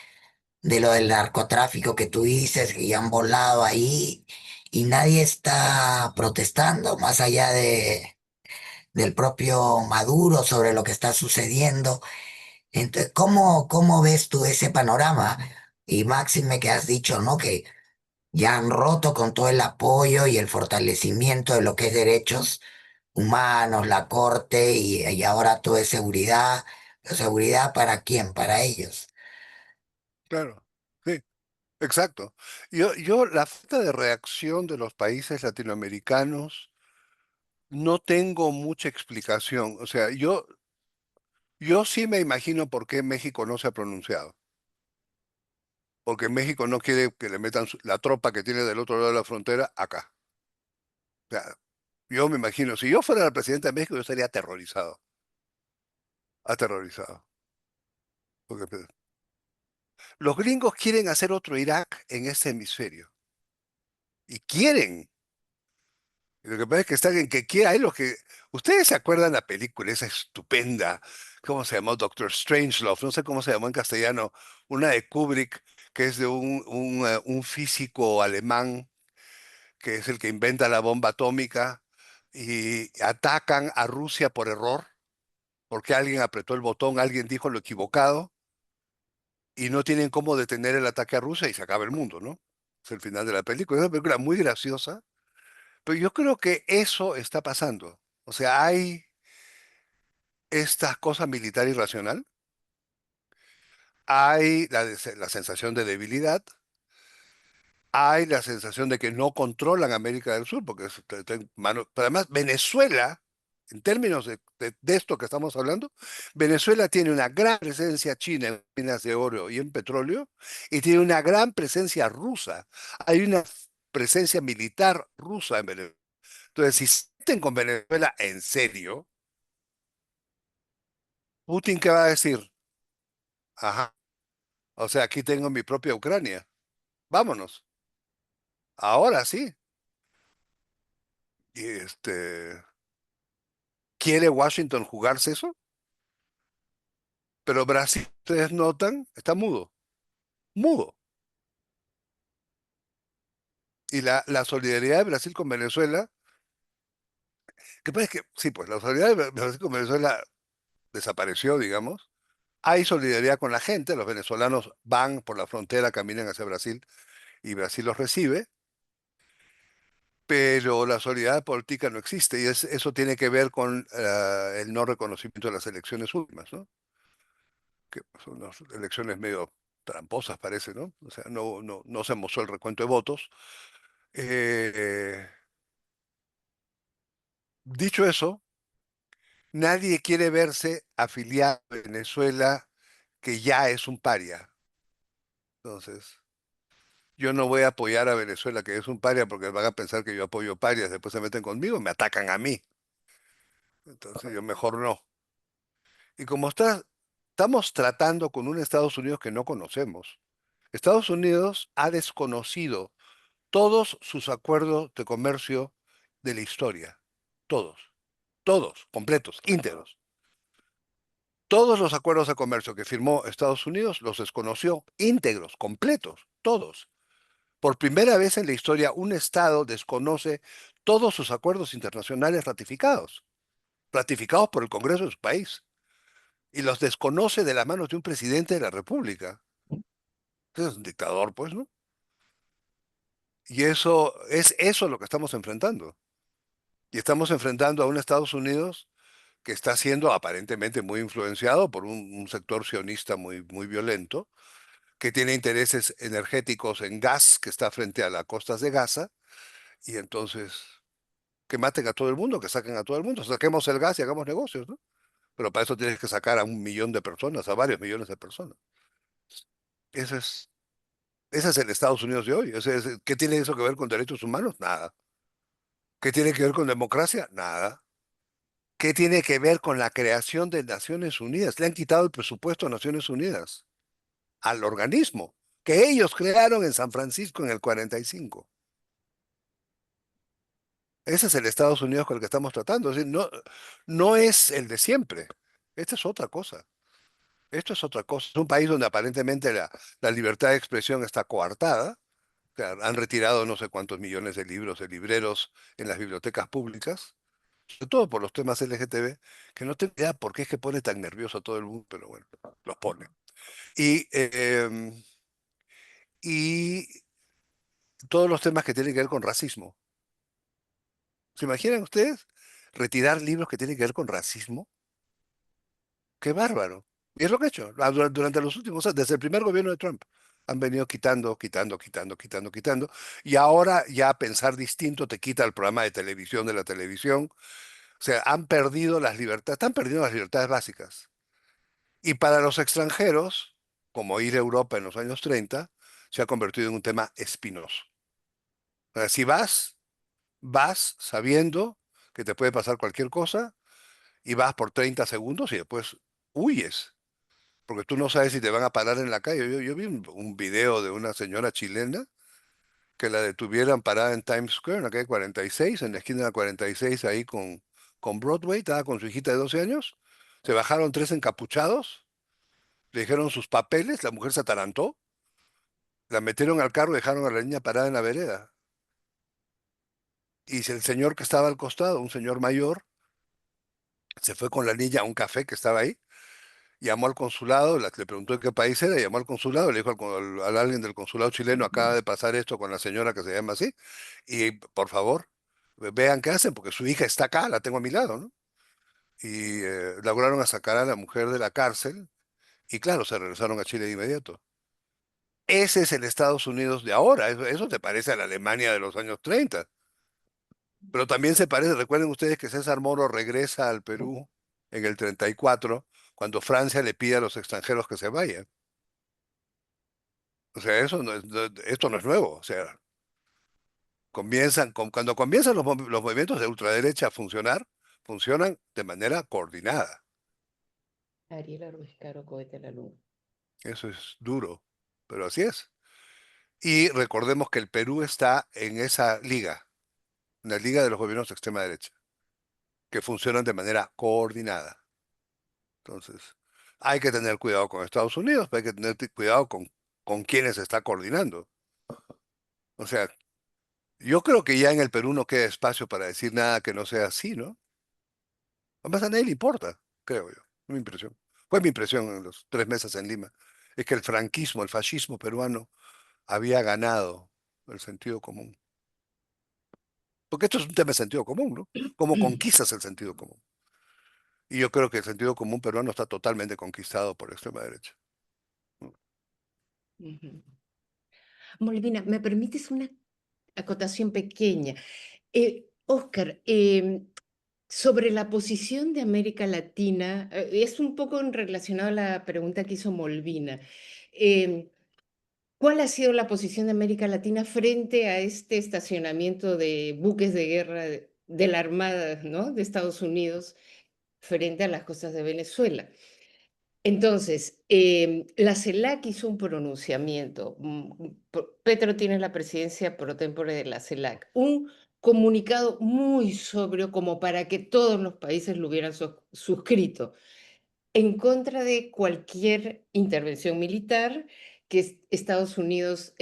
de lo del narcotráfico que tú dices y han volado ahí y nadie está protestando más allá del propio Maduro sobre lo que está sucediendo. Entonces, cómo ves tú ese panorama? Y máxime que has dicho, ¿no? Que ya han roto con todo el apoyo y el fortalecimiento de lo que es derechos humanos, la corte y ahora todo es seguridad. ¿Pero seguridad para quién? Para ellos. Claro, sí, exacto. La falta de reacción de los países latinoamericanos no tengo mucha explicación. O sea, yo sí me imagino por qué México no se ha pronunciado. Porque México no quiere que le metan la tropa que tiene del otro lado de la frontera acá. O sea, yo me imagino, si yo fuera la presidenta de México, yo estaría aterrorizado, aterrorizado. Porque los gringos quieren hacer otro Irak en este hemisferio. Y quieren. Y lo que pasa es que están en que quiera, hay los que... ¿Ustedes se acuerdan la película esa estupenda? ¿Cómo se llamó? Doctor Strangelove, no sé cómo se llamó en castellano, una de Kubrick, que es de un físico alemán, que es el que inventa la bomba atómica, y atacan a Rusia por error, porque alguien apretó el botón, alguien dijo lo equivocado, y no tienen cómo detener el ataque a Rusia y se acaba el mundo, ¿no? Es el final de la película. Es una película muy graciosa, pero yo creo que eso está pasando. O sea, hay esta cosa militar irracional, hay la sensación de debilidad, hay la sensación de que no controlan América del Sur, porque pero además Venezuela, en términos de esto que estamos hablando, Venezuela tiene una gran presencia china en minas de oro y en petróleo, y tiene una gran presencia rusa. Hay una presencia militar rusa en Venezuela. Entonces, si se meten con Venezuela en serio, Putin, ¿qué va a decir? Ajá. O sea, aquí tengo mi propia Ucrania. Vámonos. Ahora sí. Y ¿quiere Washington jugarse eso? Pero Brasil, ustedes notan, está mudo. Mudo. Y la solidaridad de Brasil con Venezuela, que pasa es que, sí, pues la solidaridad de Brasil con Venezuela desapareció, digamos. Hay solidaridad con la gente, los venezolanos van por la frontera, caminan hacia Brasil y Brasil los recibe, pero la solidaridad política no existe y eso tiene que ver con el no reconocimiento de las elecciones últimas, ¿no? Que son unas elecciones medio tramposas, parece, ¿no? O sea, no se mostró el recuento de votos. Eh, Dicho eso, nadie quiere verse afiliado a Venezuela, que ya es un paria. Entonces, yo no voy a apoyar a Venezuela, que es un paria, porque van a pensar que yo apoyo parias, después se meten conmigo, me atacan a mí. Entonces, yo mejor no. Y como estamos tratando con un Estados Unidos que no conocemos, Estados Unidos ha desconocido todos sus acuerdos de comercio de la historia. Todos, todos, completos, íntegros. Todos los acuerdos de comercio que firmó Estados Unidos los desconoció, íntegros, completos, todos. Por primera vez en la historia, un Estado desconoce todos sus acuerdos internacionales ratificados por el Congreso de su país, y los desconoce de las manos de un presidente de la República. Es un dictador, pues, ¿no? Y eso lo que estamos enfrentando. Y estamos enfrentando a un Estados Unidos que está siendo aparentemente muy influenciado por un sector sionista muy violento, que tiene intereses energéticos en gas, que está frente a las costas de Gaza, y entonces que maten a todo el mundo, que saquen a todo el mundo, saquemos el gas y hagamos negocios, ¿no? Pero para eso tienes que sacar a 1 millón de personas, a varios millones de personas. Ese es, ese es el Estados Unidos de hoy. ¿Qué tiene eso que ver con derechos humanos? Nada. ¿Qué tiene que ver con democracia? Nada. ¿Qué tiene que ver con la creación de Naciones Unidas? Le han quitado el presupuesto a Naciones Unidas, al organismo que ellos crearon en San Francisco en el 45. Ese es el Estados Unidos con el que estamos tratando. Es decir, no es el de siempre. Esta es otra cosa. Esto es otra cosa. Es un país donde aparentemente la libertad de expresión está coartada. O sea, han retirado no sé cuántos millones de libros de libreros en las bibliotecas públicas. sobre todo por los temas LGTB, que no tengo idea por qué es que pone tan nervioso a todo el mundo, pero bueno, los pone. Y, y todos los temas que tienen que ver con racismo. ¿Se imaginan ustedes retirar libros que tienen que ver con racismo? ¡Qué bárbaro! Y es lo que ha hecho durante los últimos años, desde el primer gobierno de Trump. Han venido quitando, quitando, quitando, quitando, quitando. Y ahora ya pensar distinto te quita el programa de televisión de la televisión. O sea, han perdido las libertades, están perdiendo las libertades básicas. Y para los extranjeros, como ir a Europa en los años 30, se ha convertido en un tema espinoso. O sea, si vas sabiendo que te puede pasar cualquier cosa y vas por 30 segundos y después huyes, porque tú no sabes si te van a parar en la calle. Yo vi un video de una señora chilena que la detuvieran parada en Times Square, en la calle 46, en la esquina de la 46, ahí con Broadway, estaba con su hijita de 12 años. Se bajaron tres encapuchados, le dijeron sus papeles, la mujer se atarantó, la metieron al carro y dejaron a la niña parada en la vereda. Y el señor que estaba al costado, un señor mayor, se fue con la niña a un café que estaba ahí, llamó al consulado, le preguntó de qué país era, llamó al consulado, le dijo al alguien del consulado chileno, acaba de pasar esto con la señora que se llama así, y por favor, vean qué hacen, porque su hija está acá, la tengo a mi lado, ¿no? Y lograron a sacar a la mujer de la cárcel, y claro, se regresaron a Chile de inmediato. Ese es el Estados Unidos de ahora, eso te parece a la Alemania de los años 30, pero también se parece, recuerden ustedes que César Moro regresa al Perú en el 34, cuando Francia le pide a los extranjeros que se vayan. O sea, esto no es nuevo. O sea, cuando comienzan los movimientos de ultraderecha a funcionar, funcionan de manera coordinada. Ariel Ruiz Caro, Cohete a la Luna. Eso es duro, pero así es. Y recordemos que el Perú está en esa liga, en la liga de los gobiernos de extrema derecha, que funcionan de manera coordinada. Entonces, hay que tener cuidado con Estados Unidos, pero hay que tener cuidado con quienes se está coordinando. O sea, yo creo que ya en el Perú no queda espacio para decir nada que no sea así, ¿no? Además a nadie le importa, creo yo. Es mi impresión. Fue mi impresión en los 3 meses en Lima. Es que el franquismo, el fascismo peruano había ganado el sentido común. Porque esto es un tema de sentido común, ¿no? ¿Cómo conquistas el sentido común? Y yo creo que el sentido común peruano está totalmente conquistado por la extrema derecha. Ujú. Molvina, ¿me permites una acotación pequeña? Oscar, sobre la posición de América Latina, es un poco relacionado a la pregunta que hizo Molvina. Em, ¿Cuál ha sido la posición de América Latina frente a este estacionamiento de buques de guerra de la Armada, ¿no?, de Estados Unidos frente a las costas de Venezuela? Entonces, la CELAC hizo un pronunciamiento. Petro tiene la presidencia pro tempore de la CELAC. Un comunicado muy sobrio como para que todos los países lo hubieran suscrito en contra de cualquier intervención militar, que Estados Unidos,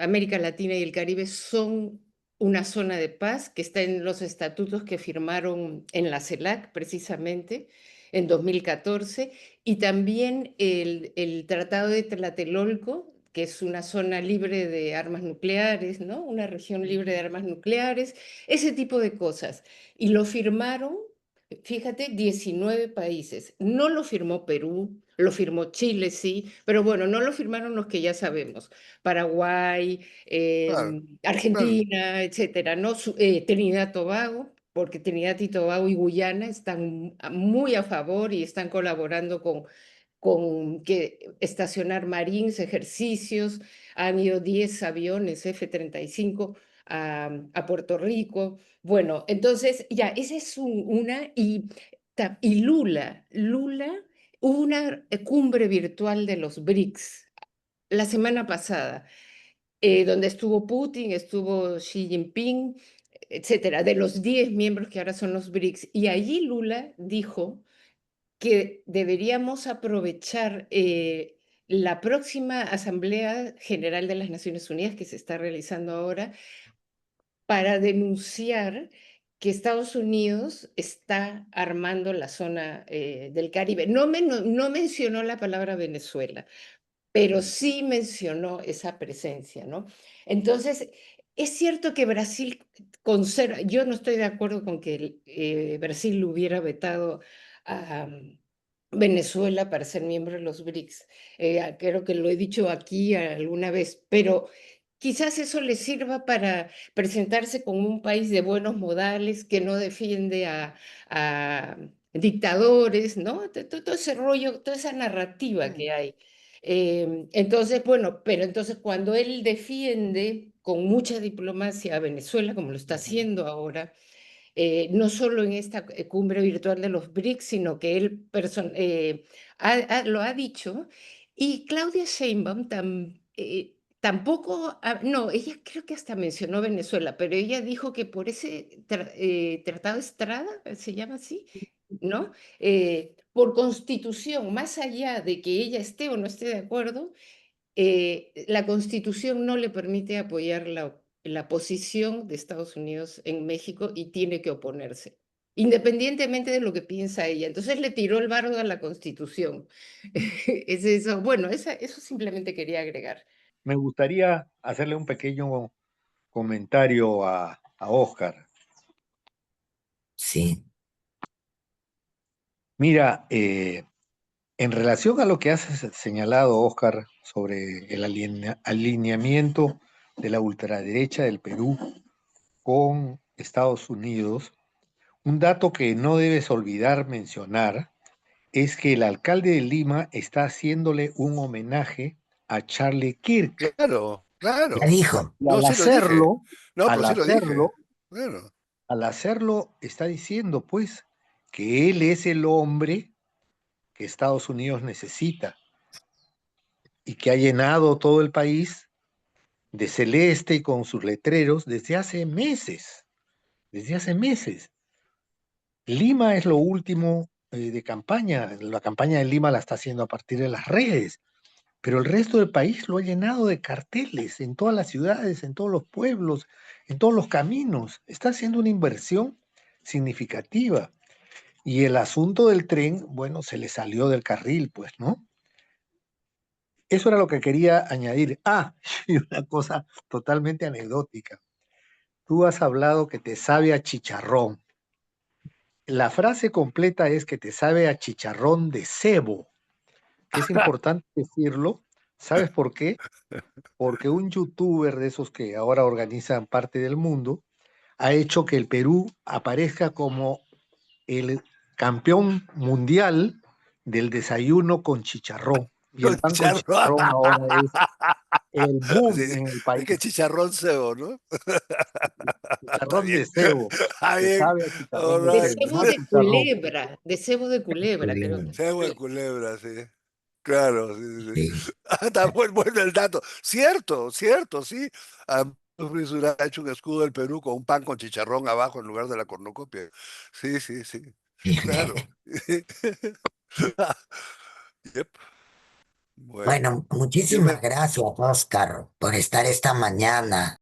América Latina y el Caribe son una zona de paz que está en los estatutos que firmaron en la CELAC precisamente en 2014, y también el Tratado de Tlatelolco, que es una zona libre de armas nucleares, ¿no? Una región libre de armas nucleares, ese tipo de cosas. Y lo firmaron, fíjate, 19 países. No lo firmó Perú, lo firmó Chile, sí, pero bueno, no lo firmaron los que ya sabemos: Paraguay, Claro, claro. Argentina, etcétera, ¿no? Trinidad Tobago, porque Trinidad y Tobago y Guyana están muy a favor y están colaborando con que estacionar marines, ejercicios. Han ido 10 aviones F-35 a Puerto Rico. Bueno, entonces ya, esa es una. Y Lula, hubo una cumbre virtual de los BRICS la semana pasada, donde estuvo Putin, estuvo Xi Jinping, etcétera, de los 10 miembros que ahora son los BRICS. Y allí Lula dijo que deberíamos aprovechar la próxima Asamblea General de las Naciones Unidas que se está realizando ahora para denunciar que Estados Unidos está armando la zona del Caribe. No mencionó la palabra Venezuela, pero sí mencionó esa presencia, ¿no? Entonces, es cierto que Brasil conserva, yo no estoy de acuerdo con que Brasil hubiera vetado a Venezuela para ser miembro de los BRICS. Creo que lo he dicho aquí alguna vez, pero quizás eso le sirva para presentarse como un país de buenos modales que no defiende a dictadores, ¿no? Todo ese rollo, toda esa narrativa que hay. Entonces, bueno, pero entonces cuando él defiende con mucha diplomacia a Venezuela, como lo está haciendo ahora, no solo en esta cumbre virtual de los BRICS, sino que él lo ha dicho, y Claudia Sheinbaum tampoco, no, ella creo que hasta mencionó Venezuela, pero ella dijo que por ese tratado Estrada, se llama así, ¿no? Por constitución, más allá de que ella esté o no esté de acuerdo, la Constitución no le permite apoyar la posición de Estados Unidos en México y tiene que oponerse, independientemente de lo que piensa ella. Entonces le tiró el bardo a la Constitución. Es eso. Bueno, eso simplemente quería agregar. Me gustaría hacerle un pequeño comentario a Oscar. Sí. Mira, en relación a lo que has señalado, Oscar, sobre el alineamiento de la ultraderecha del Perú con Estados Unidos, un dato que no debes olvidar mencionar es que el alcalde de Lima está haciéndole un homenaje a Charlie Kirk. Claro, Ya claro. dijo. Y No, sí lo dije. No, pero al sí lo dije. hacerlo, Claro. al hacerlo, está diciendo, pues, que él es el hombre que Estados Unidos necesita y que ha llenado todo el país de celeste y con sus letreros desde hace meses, desde hace meses. Lima es lo último de campaña, la campaña de Lima la está haciendo a partir de las redes, pero el resto del país lo ha llenado de carteles en todas las ciudades, en todos los pueblos, en todos los caminos. Está haciendo una inversión significativa. Y el asunto del tren, bueno, se le salió del carril, pues, ¿no? Eso era lo que quería añadir. Ah, y una cosa totalmente anecdótica. Tú has hablado que te sabe a chicharrón. La frase completa es que te sabe a chicharrón de cebo, que es importante decirlo. ¿Sabes por qué? Porque un youtuber de esos que ahora organizan parte del mundo ha hecho que el Perú aparezca como el campeón mundial del desayuno con chicharrón. Y el Con pan con chicharrón. chicharrón ahora es el boom Sí, en el es país. que chicharrón cebo, ¿no? Está Chicharrón de bien. cebo. Está Que bien. sabe a chicharrón All de De right. cebo, cebo no a de chicharrón. culebra, de cebo de culebra, creo que. Cebo de culebra, sí. Claro, sí, sí, sí. Sí. Está muy bueno el dato. Cierto, cierto, sí. Frisura ha hecho un escudo del Perú con un pan con chicharrón abajo en lugar de la cornucopia. Sí, sí, sí. Claro. Yep. Bueno, Bueno, yo muchísimas me, gracias, Oscar, por estar esta mañana